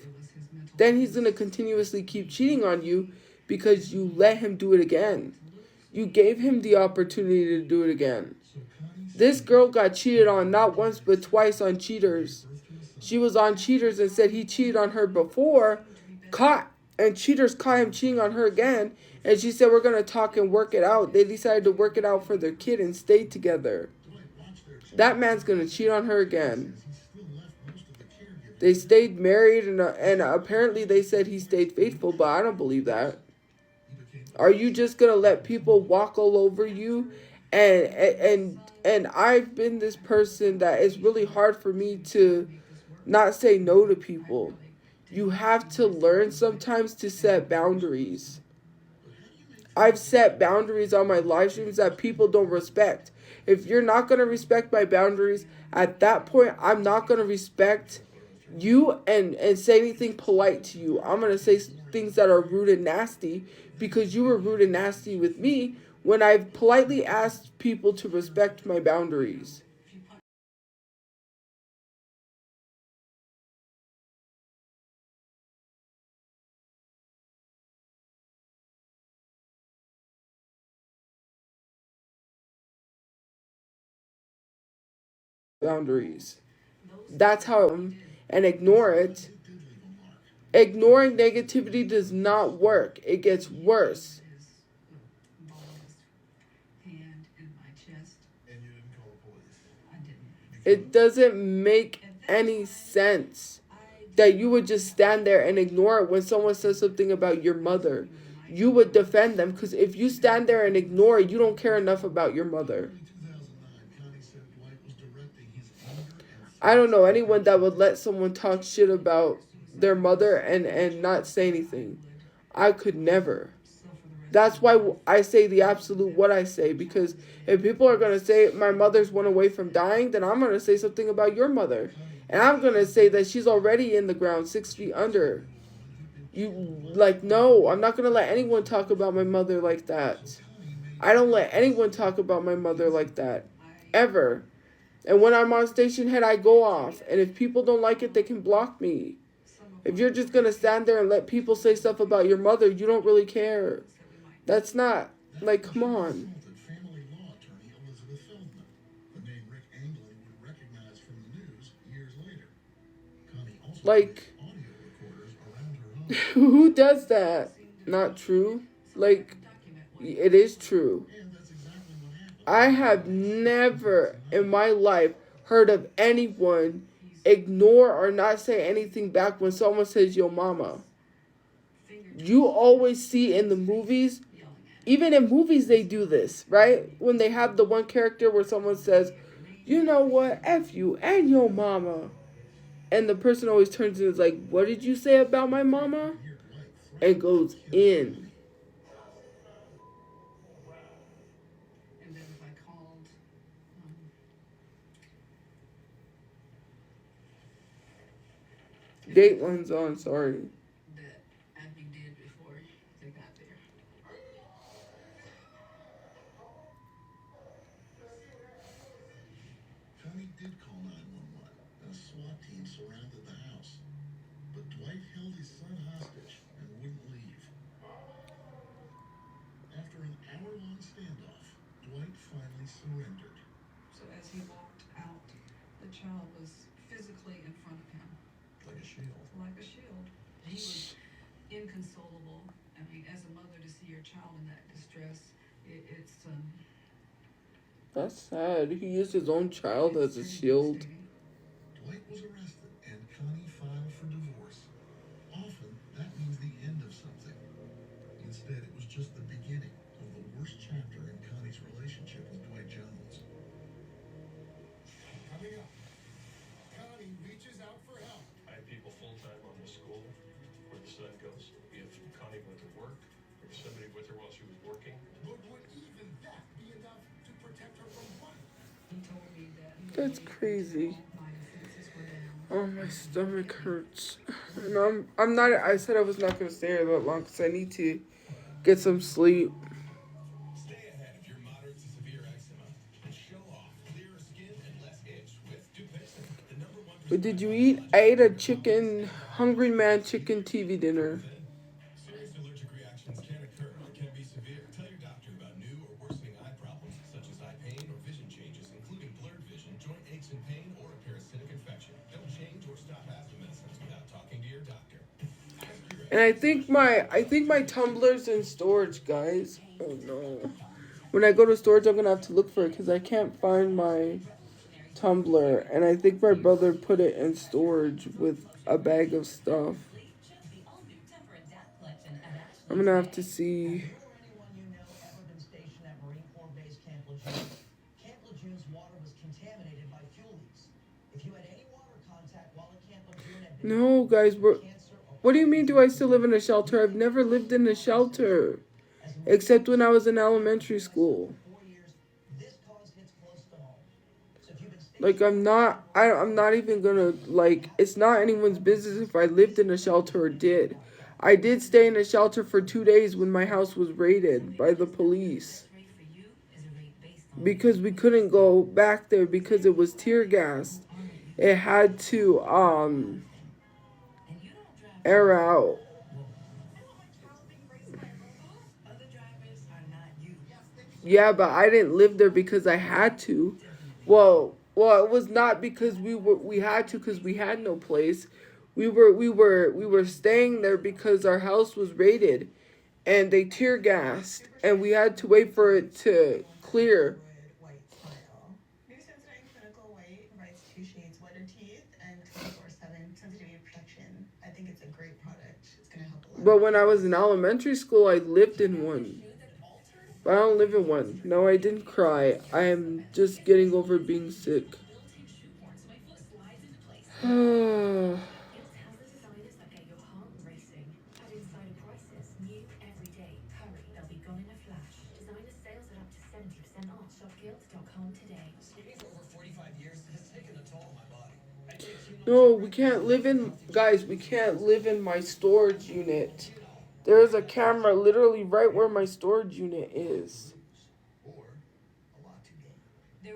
Then he's going to continuously keep cheating on you because you let him do it again. You gave him the opportunity to do it again. This girl got cheated on not once but twice on Cheaters. She was on Cheaters and said he cheated on her before, and Cheaters caught him cheating on her again, and she said we're going to talk and work it out. They decided to work it out for their kid and stay together. That man's going to cheat on her again. They stayed married, and apparently they said he stayed faithful, but I don't believe that. Are you just going to let people walk all over you? And I've been this person that it's really hard for me to not say no to people. You have to learn sometimes to set boundaries. I've set boundaries on my live streams that people don't respect. If you're not going to respect my boundaries, at that point, I'm not going to respect you and say anything polite to you. I'm going to say things that are rude and nasty because you were rude and nasty with me when I've politely asked people to respect my boundaries. Boundaries. That's how, and ignore it. Ignoring negativity does not work. It gets worse. It doesn't make any sense that you would just stand there and ignore it when someone says something about your mother. You would defend them because if you stand there and ignore it, you don't care enough about your mother. I don't know anyone that would let someone talk shit about their mother and not say anything. I could never. That's why I say the absolute what I say, because if people are going to say my mother's one away from dying, then I'm going to say something about your mother. And I'm going to say that she's already in the ground 6 feet under. No, I'm not going to let anyone talk about my mother like that. I don't let anyone talk about my mother like that. Ever. And when I'm on station head, I go off. And if people don't like it, they can block me. If you're just going to stand there and let people say stuff about your mother, you don't really care. That's not, come on. Who does that? Not true. It is true. I have never in my life heard of anyone ignore or not say anything back when someone says yo mama. You always see in the movies, even in movies they do this, right? When they have the one character where someone says, you know what, F you and your mama. And the person always turns and is like, what did you say about my mama? And goes in. Datelin's on, sorry. Connie did call 911, and a SWAT team surrounded the house. But Dwight held his son hostage and wouldn't leave. After an hour-long standoff, Dwight finally surrendered. So as he walked out, the child was physically in front of him, Like a shield. like a shield. He was inconsolable. I mean, as a mother, to see your child in that distress, it's That's sad. He used his own child as a shield. Dwight was arrested and Connie filed for divorce. Often, that means the end of something. Instead, it was just the beginning of the worst chapter in Connie's relationship with Dwight Jones. Coming up, Connie reaches out for help. I have people full-time on the school where the son goes. If Connie went to work, there was somebody with her while she was working. But would even that be enough to protect her from what? he told me that That's crazy. my defenses were down. Oh, my stomach hurts. And I'm not, I said I was not going to stay here that long because I need to get some sleep. Stay ahead of your moderate to severe eczema and show off clearer skin and less itch with Tophiachu, the #1. What did you eat? I ate a chicken, Hungry Man chicken TV dinner. Serious allergic reactions can occur or can be severe. Tell your doctor about new or worsening eye problems such as eye pain or vision changes, including blurred vision, joint aches and pain, or a parasitic infection. Don't change or stop asthma medicines without talking to your doctor. And I think my tumbler's in storage, guys. Oh no. When I go to storage, I'm gonna have to look for it because I can't find my tumbler. And I think my brother put it in storage with a bag of stuff. I'm gonna have to see. Anyone you know ever been stationed at Marine Corps Base Camp Lejeune? Camp Lejeune's water was contaminated by fuel leaks. If you had any water contact while at Camp Lejeune had been No, guys, what do you mean do I still live in a shelter? I've never lived in a shelter. Except when I was in elementary school. 4 years, this cause hits close to home. So if you've been stationed Like, I'm not even gonna, like, it's not anyone's business if I lived in a shelter or did. I did stay in a shelter for 2 days when my house was raided by the police. Because we couldn't go back there because it was tear gassed. It had to, air out. Yeah, but I didn't live there because I had to. Well, it was not because we had to because we had no place. We were staying there because our house was raided, and they tear gassed, and we had to wait for it to clear. White smile. New Sensodyne Clinical White provides 2 shades whiter teeth and 24/7 sensitivity protection. I think it's a great product. It's gonna help a lot. But when I was in elementary school, I lived in one. But I don't live in one. No, I didn't cry. I am just getting over being sick. No, we can't live in, guys, we can't live in my storage unit. There's a camera literally right where my storage unit is.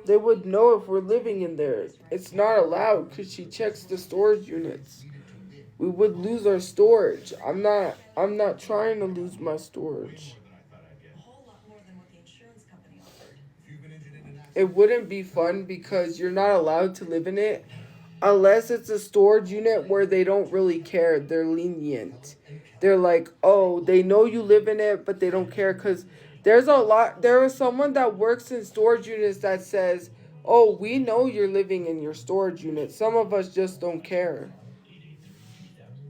They would know if we're living in there. It's not allowed because she checks the storage units. We would lose our storage. I'm not trying to lose my storage. a whole lot more than what the insurance company offered. It wouldn't be fun because you're not allowed to live in it unless it's a storage unit where they don't really care. They're lenient. They're like, oh, they know you live in it, but they don't care because there is someone that works in storage units that says, oh, we know you're living in your storage unit. Some of us just don't care.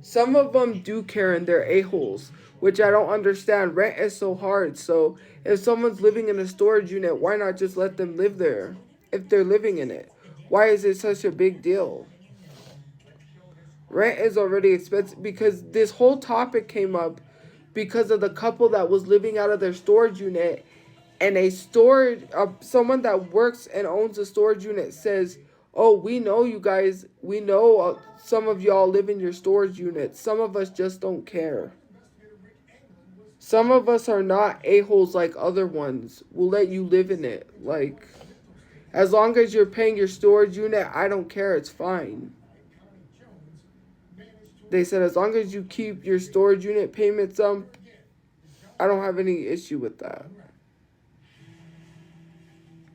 Some of them do care and they're a-holes, which I don't understand. Rent is so hard. So if someone's living in a storage unit, why not just let them live there if they're living in it? Why is it such a big deal? Rent is already expensive because this whole topic came up because of the couple that was living out of their storage unit, and someone that works and owns a storage unit says, oh, we know you guys, we know some of y'all live in your storage unit. Some of us just don't care. Some of us are not a-holes like other ones. We'll let you live in it. Like, as long as you're paying your storage unit, I don't care. It's fine. They said as long as you keep your storage unit payments up, I don't have any issue with that.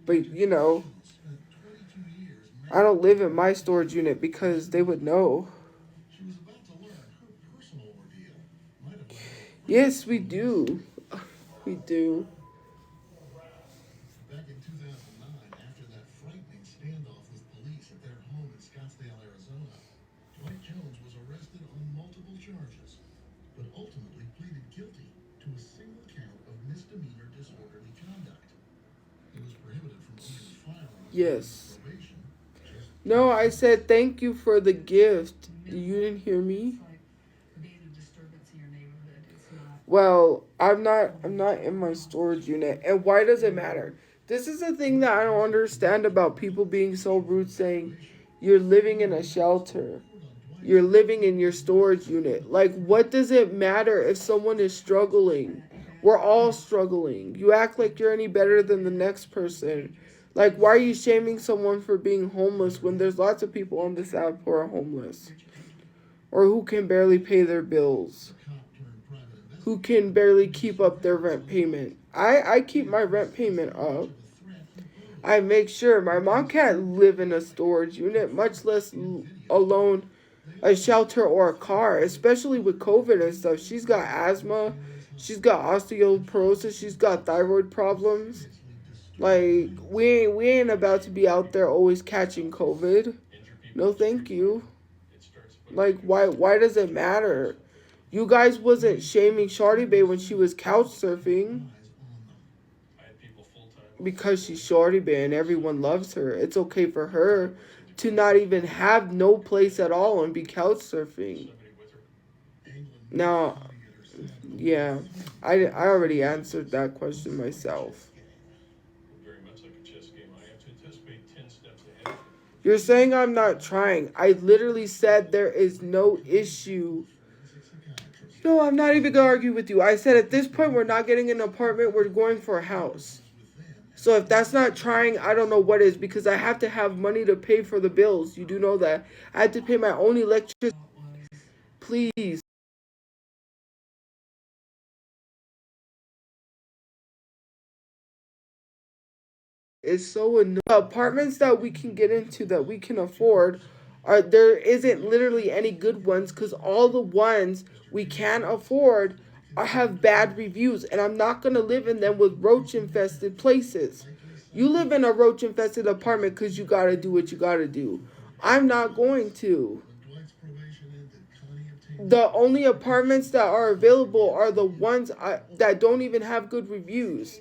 But, you know, I don't live in my storage unit because they would know. Yes, we do. We do. Back in 2009, after that frightening standoff with police at their home in Scottsdale, Arizona, Dwight Jones was arrested on multiple charges, but ultimately pleaded guilty to a single count of misdemeanor disorderly conduct. He was prohibited from owning a firearm. Yes. No, I said thank you for the gift. You didn't hear me? Well, I'm not in my storage unit. And why does it matter? This is the thing that I don't understand about people being so rude, saying you're living in a shelter. You're living in your storage unit. Like, what does it matter if someone is struggling? We're all struggling. You act like you're any better than the next person. Like, why are you shaming someone for being homeless when there's lots of people on this app who are homeless? Or who can barely pay their bills? Who can barely keep up their rent payment? I keep my rent payment up. I make sure my mom can't live in a storage unit, much less alone a shelter or a car, especially with COVID and stuff. She's got asthma, she's got osteoporosis, she's got thyroid problems. Like, we ain't about to be out there always catching COVID. No, thank you. Like, why does it matter? You guys wasn't shaming Shawty Bay when she was couch surfing because she's Shawty Bay and everyone loves her. It's okay for her to not even have no place at all and be couch surfing. Now, yeah, I already answered that question myself. You're saying I'm not trying. I literally said there is no issue. No, I'm not even going to argue with you. I said at this point we're not getting an apartment. We're going for a house. So if that's not trying, I don't know what is, because I have to have money to pay for the bills. You do know that. I have to pay my own electricity. Please. It's so annoying. The apartments that we can get into that we can afford, there isn't literally any good ones, because all the ones we can afford have bad reviews, and I'm not going to live in them with roach infested places. You live in a roach infested apartment because you got to do what you got to do. I'm not going to. The only apartments that are available are the ones that don't even have good reviews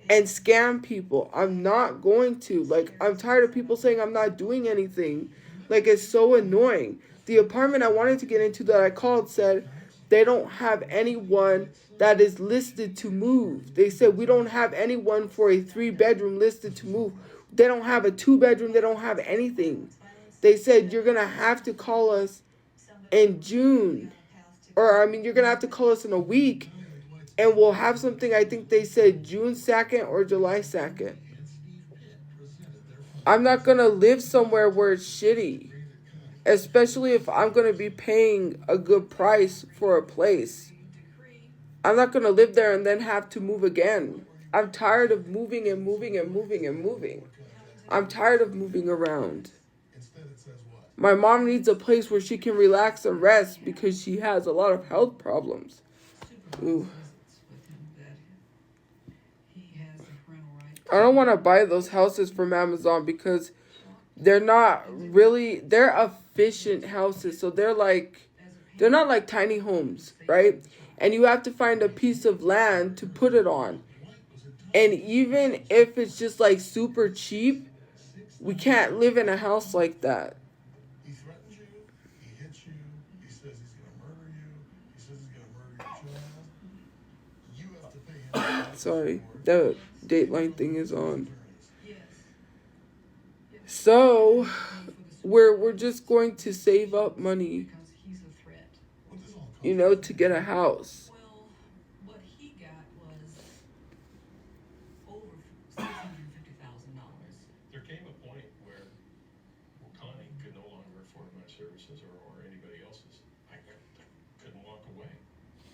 and scam people. I'm not going to. Like, I'm tired of people saying I'm not doing anything. Like, it's so annoying. The apartment I wanted to get into that I called said they don't have anyone that is listed to move. They said we don't have anyone for a 3-bedroom listed to move. They don't have a 2-bedroom. They don't have anything. They said you're going to have to call us in June. Or, I mean, you're going to have to call us in a week. And we'll have something, I think they said June 2nd or July 2nd. I'm not going to live somewhere where it's shitty. Especially if I'm going to be paying a good price for a place. I'm not going to live there and then have to move again. I'm tired of moving and moving and moving and moving. I'm tired of moving around. My mom needs a place where she can relax and rest because she has a lot of health problems. Ooh. I don't want to buy those houses from Amazon because they're not really, they're efficient houses. So they're not like tiny homes, right? And you have to find a piece of land to put it on. And even if it's just like super cheap, we can't live in a house like that. He threatens you, he hits you, he says he's going to murder you, he says he's going to murder your child. You have to pay him. Sorry, the Dateline thing is on. So, we're just going to save up money, you know, to get a house. Well, what he got was over $650,000. There came a point where Connie could no longer afford my services or anybody else's.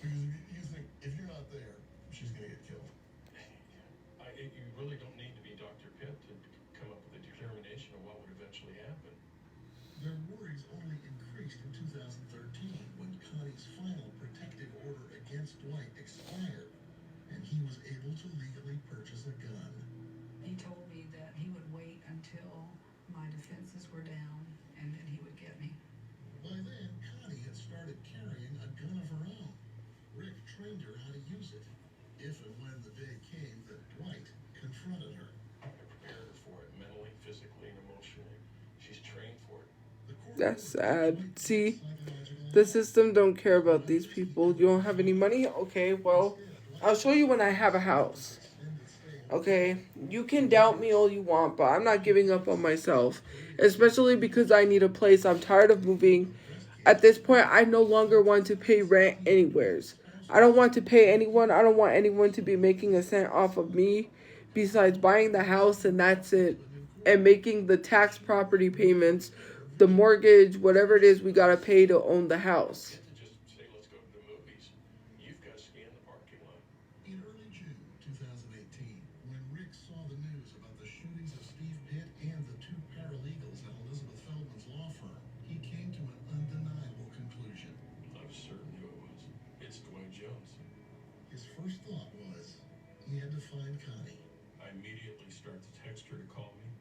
Because you think if you're not there, she's gonna get killed. You really don't need to be Dr. Pitt to come up with a determination of what would eventually happen. Their worries only increased in 2013 when Connie's final protective order against Dwight expired, and he was able to legally purchase a gun. He told me that he would wait until my defenses were down and then he would get me. By then, Connie had started carrying a gun of her own. Rick trained her how to use it, if and when the day came that Dwight confronted her. I prepared her for it mentally, physically, and emotionally. She's trained for it. That's sad. See, the system don't care about these people. You don't have any money? Okay, well, I'll show you when I have a house. Okay, you can doubt me all you want, but I'm not giving up on myself, especially because I need a place. I'm tired of moving. At this point, I no longer want to pay rent anywheres. I don't want to pay anyone. I don't want anyone to be making a cent off of me besides buying the house, and that's it. And making the tax property payments, the mortgage, whatever it is we got to pay to own the house. Just say, let's go to the movies. You've got to scan the parking lot. In early June 2018, when Rick saw the news about the shootings of Steve Pitt and the two paralegals at Elizabeth Feldman's law firm, he came to an undeniable conclusion. I was certain who it was. It's Dwayne Jones. His first thought was he had to find Connie. I immediately start to text her to call me.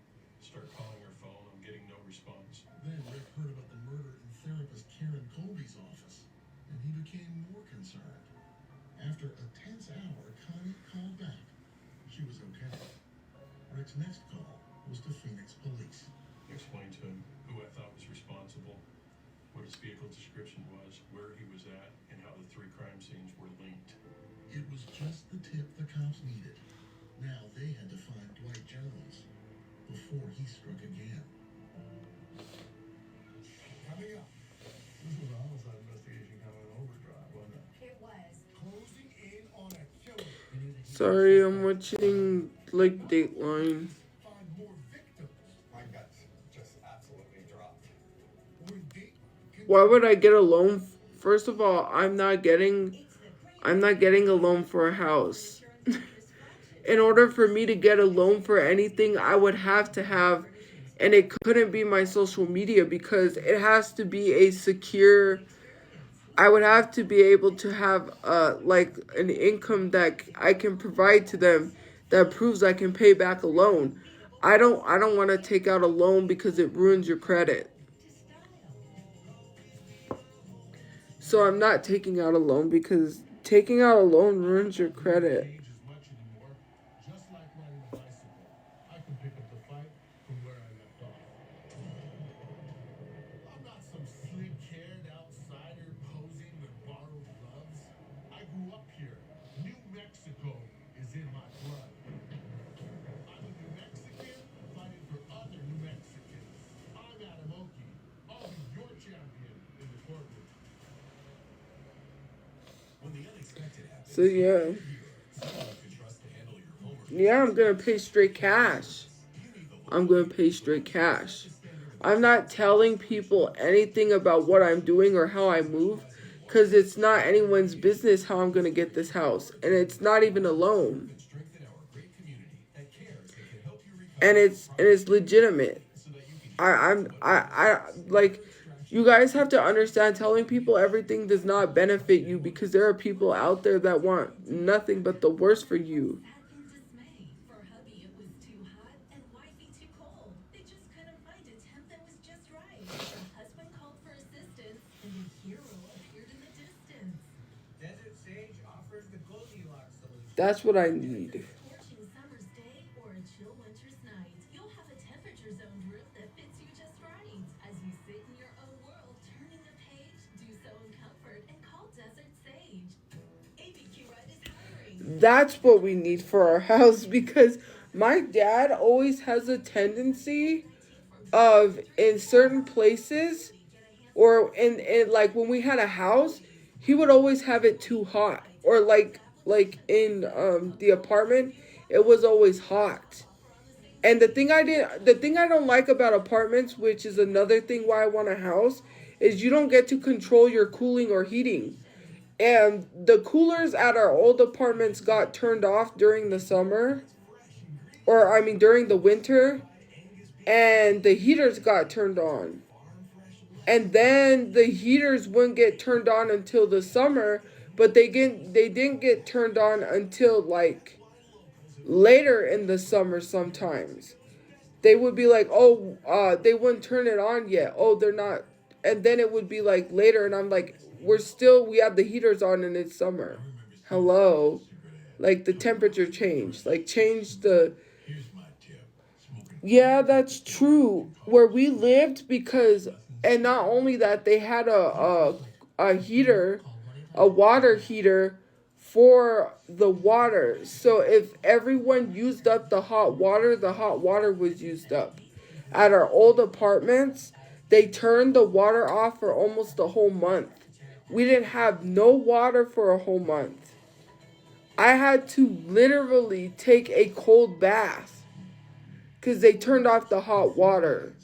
Start calling her phone. I'm getting no response. Then Rick heard about the murder in therapist Karen Colby's office, and he became more concerned. After a tense hour, Connie called back. She was okay. Rick's next call was to Phoenix police. Explained to him who I thought was responsible, what his vehicle description was, where he was at, and how the three crime scenes were linked. It was just the tip the cops needed. Now they had to find Dwight Jones before he struck again. Coming up, this was a homicide investigation kind of an overdrive, wasn't it? It was. Closing in on a killer. Sorry, I'm watching, like, Dateline. Find more victims. My guts just absolutely dropped. Why would I get a loan? First of all, I'm not getting a loan for a house. In order for me to get a loan for anything, I would have to have, and it couldn't be my social media because it has to be a secure, I would have to be able to have like an income that I can provide to them that proves I can pay back a loan. I don't want to take out a loan because it ruins your credit. So I'm not taking out a loan because taking out a loan ruins your credit. Just like riding a bicycle, I can pick up the fight from where I left off. I'm not some slick-haired outsider posing with borrowed gloves. I grew up here. New Mexico is in my blood. I'm a New Mexican fighting for other New Mexicans. I'm Adam Oki. I'll be your champion in the courtroom. When the unexpected happens, So yeah. Yeah, I'm going to pay straight cash. I'm going to pay straight cash. I'm not telling people anything about what I'm doing or how I move because it's not anyone's business how I'm going to get this house. And it's not even a loan. And it's legitimate. I like, you guys have to understand, telling people everything does not benefit you because there are people out there that want nothing but the worst for you. For hubby, it was too hot, and wifey too cold. They just couldn't find a temp that was just right. Her husband called for assistance, and a hero appeared in the distance. Desert Sage offers the Goldilocks solution. That's what I need. Scorching summer's day or a chill winter's night, you'll have a temperature-zoned room that fits you just right. As you sit in your own world, turning the page, do so in comfort, and call Desert Sage. ABQ Ride is hiring. That's what we need for our house because my dad always has a tendency of in certain places or in like when we had a house, he would always have it too hot or like in the apartment, it was always hot. And the thing I don't like about apartments, which is another thing why I want a house, is you don't get to control your cooling or heating. And the coolers at our old apartments got turned off during the summer. Or, I mean, during the winter. And the heaters got turned on. And then the heaters wouldn't get turned on until the summer. But they didn't get turned on until, like, later in the summer sometimes. They would be like, oh, they wouldn't turn it on yet. Oh, they're not. And then it would be like later. And I'm like, we have the heaters on and it's summer. Hello. Like the temperature changed. Like change the. Yeah, that's true. Where we lived because, and not only that, they had a heater, a water heater for the water. So if everyone used up the hot water was used up. At our old apartments, they turned the water off for almost a whole month. We didn't have no water for a whole month. I had to literally take a cold bath because they turned off the hot water.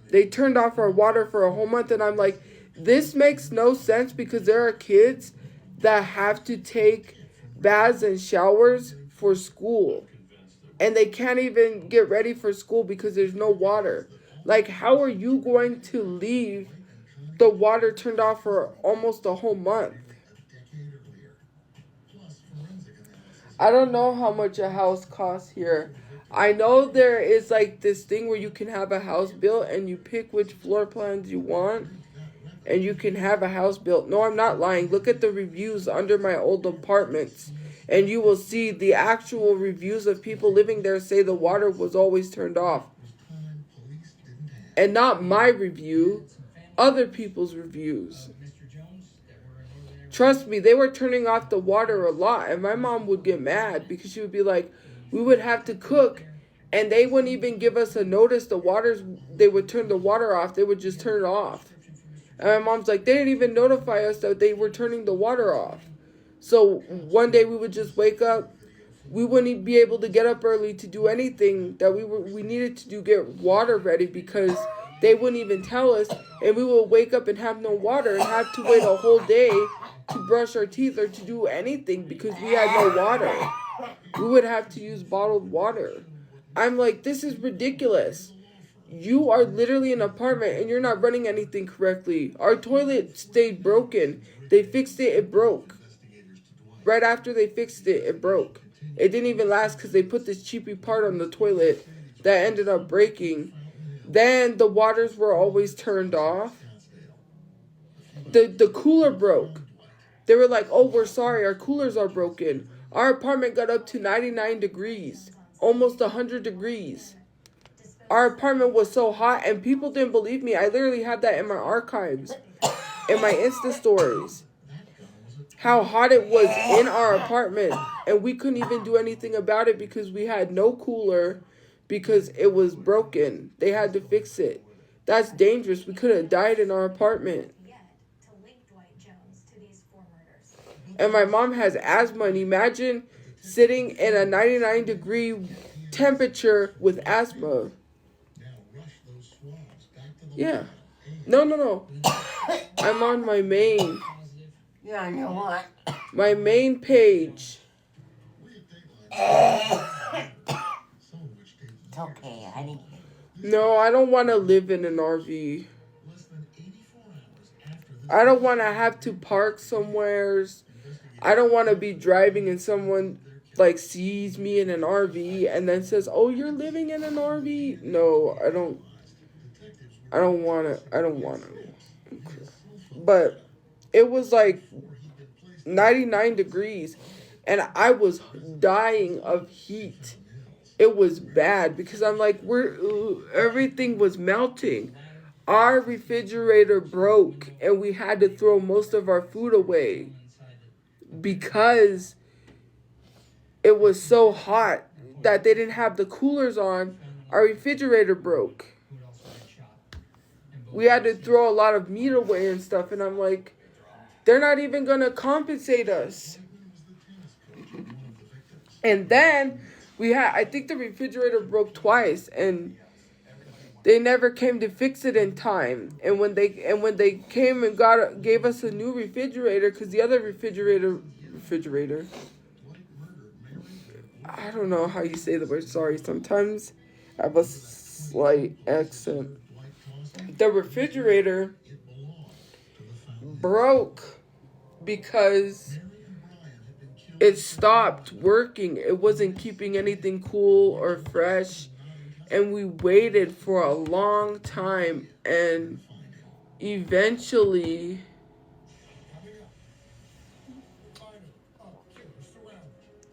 They turned off our water for a whole month, and I'm like, this makes no sense because there are kids that have to take baths and showers for school. And they can't even get ready for school because there's no water. Like, how are you going to leave the water turned off for almost a whole month? I don't know how much a house costs here. I know there is like this thing where you can have a house built and you pick which floor plans you want. And you can have a house built. No, I'm not lying. Look at the reviews under my old apartments. And you will see the actual reviews of people living there say the water was always turned off. And not my review. Other people's reviews. Trust me, they were turning off the water a lot. And my mom would get mad because she would be like, we would have to cook. And they wouldn't even give us a notice. They would turn the water off. They would just turn it off. And my mom's like, they didn't even notify us that they were turning the water off. So one day we would just wake up. We wouldn't be able to get up early to do anything that we needed to do, get water ready because they wouldn't even tell us. And we would wake up and have no water and have to wait a whole day to brush our teeth or to do anything because we had no water. We would have to use bottled water. I'm like, this is ridiculous. You are literally in an apartment and you're not running anything correctly. Our toilet stayed broken. They fixed it, it broke. Right after they fixed it, it broke. It didn't even last because they put this cheapy part on the toilet that ended up breaking. Then the waters were always turned off. The cooler broke. They were like, oh, we're sorry, our coolers are broken. Our apartment got up to 99 degrees, almost 100 degrees. Our apartment was so hot and people didn't believe me. I literally had that in my archives, in my Insta stories. How hot it was in our apartment. And we couldn't even do anything about it because we had no cooler because it was broken. They had to fix it. That's dangerous. We could have died in our apartment. And my mom has asthma. And imagine sitting in a 99-degree temperature with asthma. Yeah. No. I'm on my main. Yeah, I know what. My main page. It's okay, honey. No, I don't want to live in an RV. I don't want to have to park somewheres. I don't want to be driving and someone like sees me in an RV and then says, "Oh, you're living in an RV?" No, I don't want to. But it was like 99 degrees and I was dying of heat. It was bad because I'm like, everything was melting. Our refrigerator broke and we had to throw most of our food away because it was so hot that they didn't have the coolers on. Our refrigerator broke. We had to throw a lot of meat away and stuff. And I'm like, they're not even going to compensate us. And then I think the refrigerator broke twice. And they never came to fix it in time. And when they came and gave us a new refrigerator, because the other refrigerator, I don't know how you say the word. Sorry, sometimes I have a slight accent. The refrigerator broke because it stopped working. It wasn't keeping anything cool or fresh. And we waited for a long time, and eventually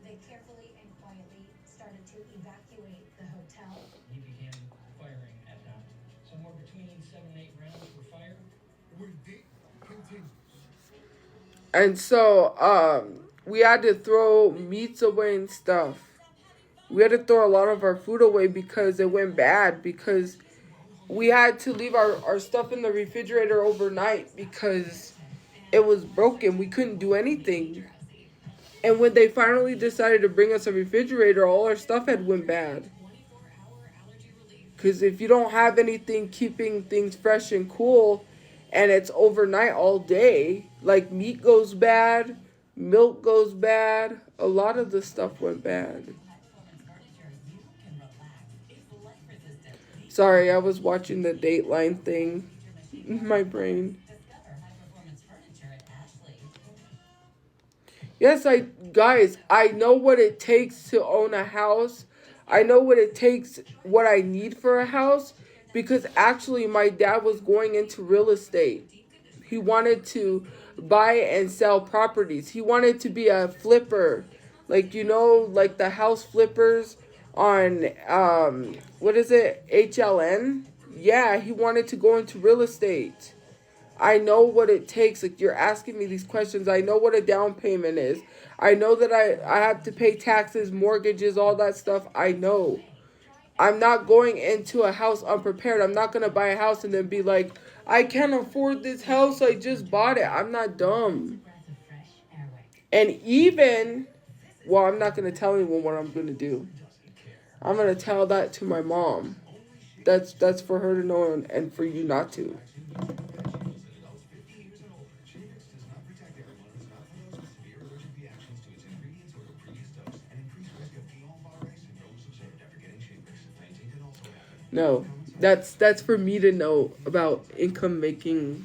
They carefully and quietly started to evacuate the hotel. He began firing at them. Somewhere between 7 and 8 rounds were fired. and so we had to throw meats away and stuff. We had to throw a lot of our food away because it went bad, because we had to leave our stuff in the refrigerator overnight because it was broken. We couldn't do anything. And when they finally decided to bring us a refrigerator, all our stuff had went bad. Because if you don't have anything keeping things fresh and cool, and it's overnight all day, like meat goes bad, milk goes bad, a lot of the stuff went bad. Sorry, I was watching the Dateline thing. My brain. Yes, guys, I know what it takes to own a house. I know what it takes, what I need for a house, because actually my dad was going into real estate. He wanted to buy and sell properties. He wanted to be a flipper. Like, like the house flippers on, what is it, HLN? Yeah, he wanted to go into real estate. I know what it takes. Like, you're asking me these questions. I know what a down payment is. I know that I have to pay taxes, mortgages, all that stuff. I know. I'm not going into a house unprepared. I'm not going to buy a house and then be like, I can't afford this house. I just bought it. I'm not dumb. And even, well, I'm not going to tell anyone what I'm going to do. I'm going to tell that to my mom. That's for her to know and for you not to. No, that's for me to know about income making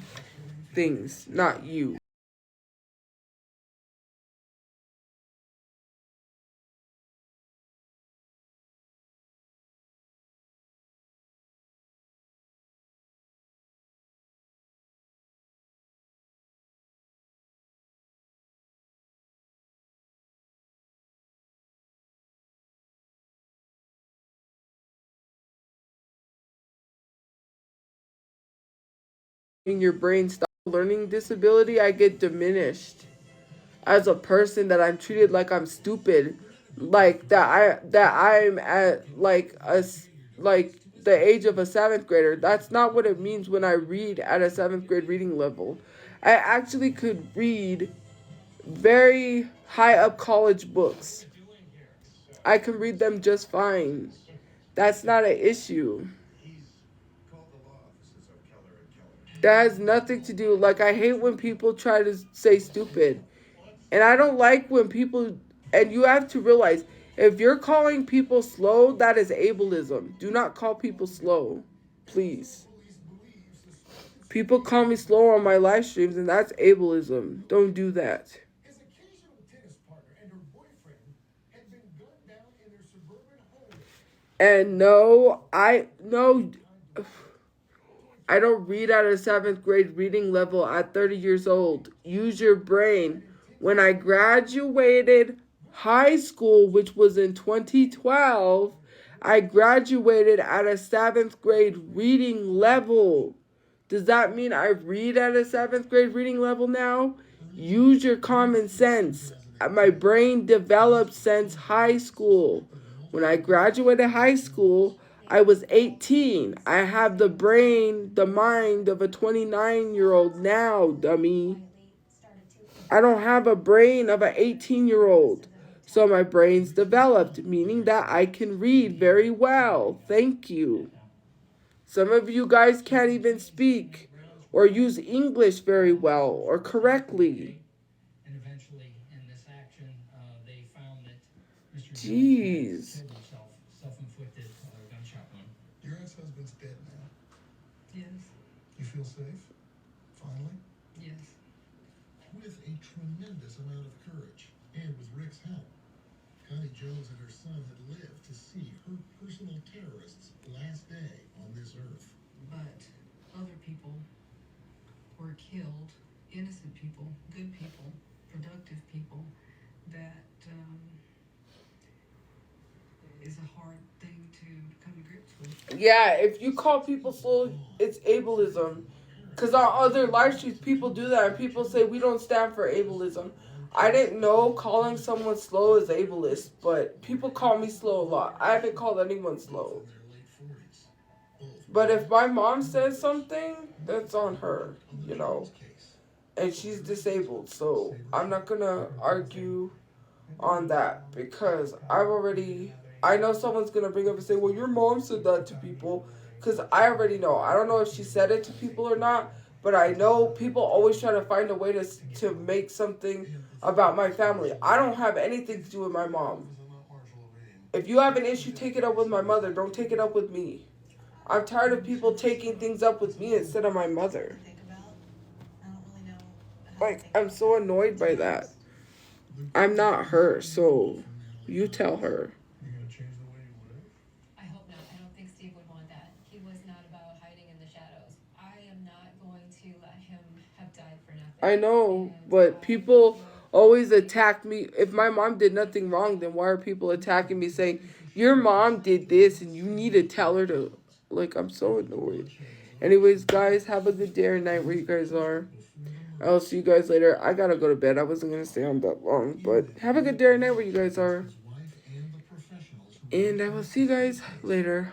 things, not you. In your brain stop learning disability, I get diminished as a person, that I'm treated like I'm stupid, like I'm at like the age of a 7th grader. That's not what it means when I read at a 7th grade reading level. I actually could read very high up college books. I can read them just fine. That's not an issue. That has nothing to do, like, I hate when people try to say stupid. And I don't like when people, and you have to realize, if you're calling people slow, that is ableism. Do not call people slow, please. People call me slow on my live streams, and that's ableism. Don't do that. His occasional tennis partner and her boyfriend had been gunned down in their suburban home. And I don't read at a 7th grade reading level at 30 years old. Use your brain. When I graduated high school, which was in 2012, I graduated at a 7th grade reading level. Does that mean I read at a 7th grade reading level now? Use your common sense. My brain developed since high school. When I graduated high school, I was 18. I have the brain, the mind of a 29-year-old now, dummy. I don't have a brain of an 18-year-old. So my brain's developed, meaning that I can read very well. Thank you. Some of you guys can't even speak or use English very well or correctly. And eventually, in this action, they found that Mr. Jones Jeez. had killed himself, self-inflicted gunshot wound. Your ex-husband's dead now. Yes, You feel safe? Finally? yes. With a tremendous amount of courage, and with Rick's help, Connie Jones and her son had lived to see her personal terrorist's last day on this earth. But other people were killed, innocent people, good people, productive people, that is a hard thing to come to grips with. Yeah, if you call people slow, it's ableism. Because on other live streams, people do that, and people say we don't stand for ableism. I didn't know calling someone slow is ableist, but people call me slow a lot. I haven't called anyone slow. But if my mom says something, that's on her, you know. And she's disabled, so I'm not going to argue on that because I know someone's going to bring up and say, well, your mom said that to people. Because I already know. I don't know if she said it to people or not, but I know people always try to find a way to make something about my family. I don't have anything to do with my mom. If you have an issue, take it up with my mother. Don't take it up with me. I'm tired of people taking things up with me instead of my mother. Think about. I don't really know. how to Like, think I'm about so it. annoyed by that. I'm not her, so you tell her. You gonna change the way you live? I hope not. I don't think Steve would want that. He was not about hiding in the shadows. I am not going to let him have died for nothing. I know, but people always attack me. If my mom did nothing wrong, then why are people attacking me saying, your mom did this and you need to tell her to... Like, I'm so annoyed. Anyways, guys, have a good day or night where you guys are. I'll see you guys later. I gotta go to bed. I wasn't gonna stay on that long, but have a good day or night where you guys are. And I will see you guys later.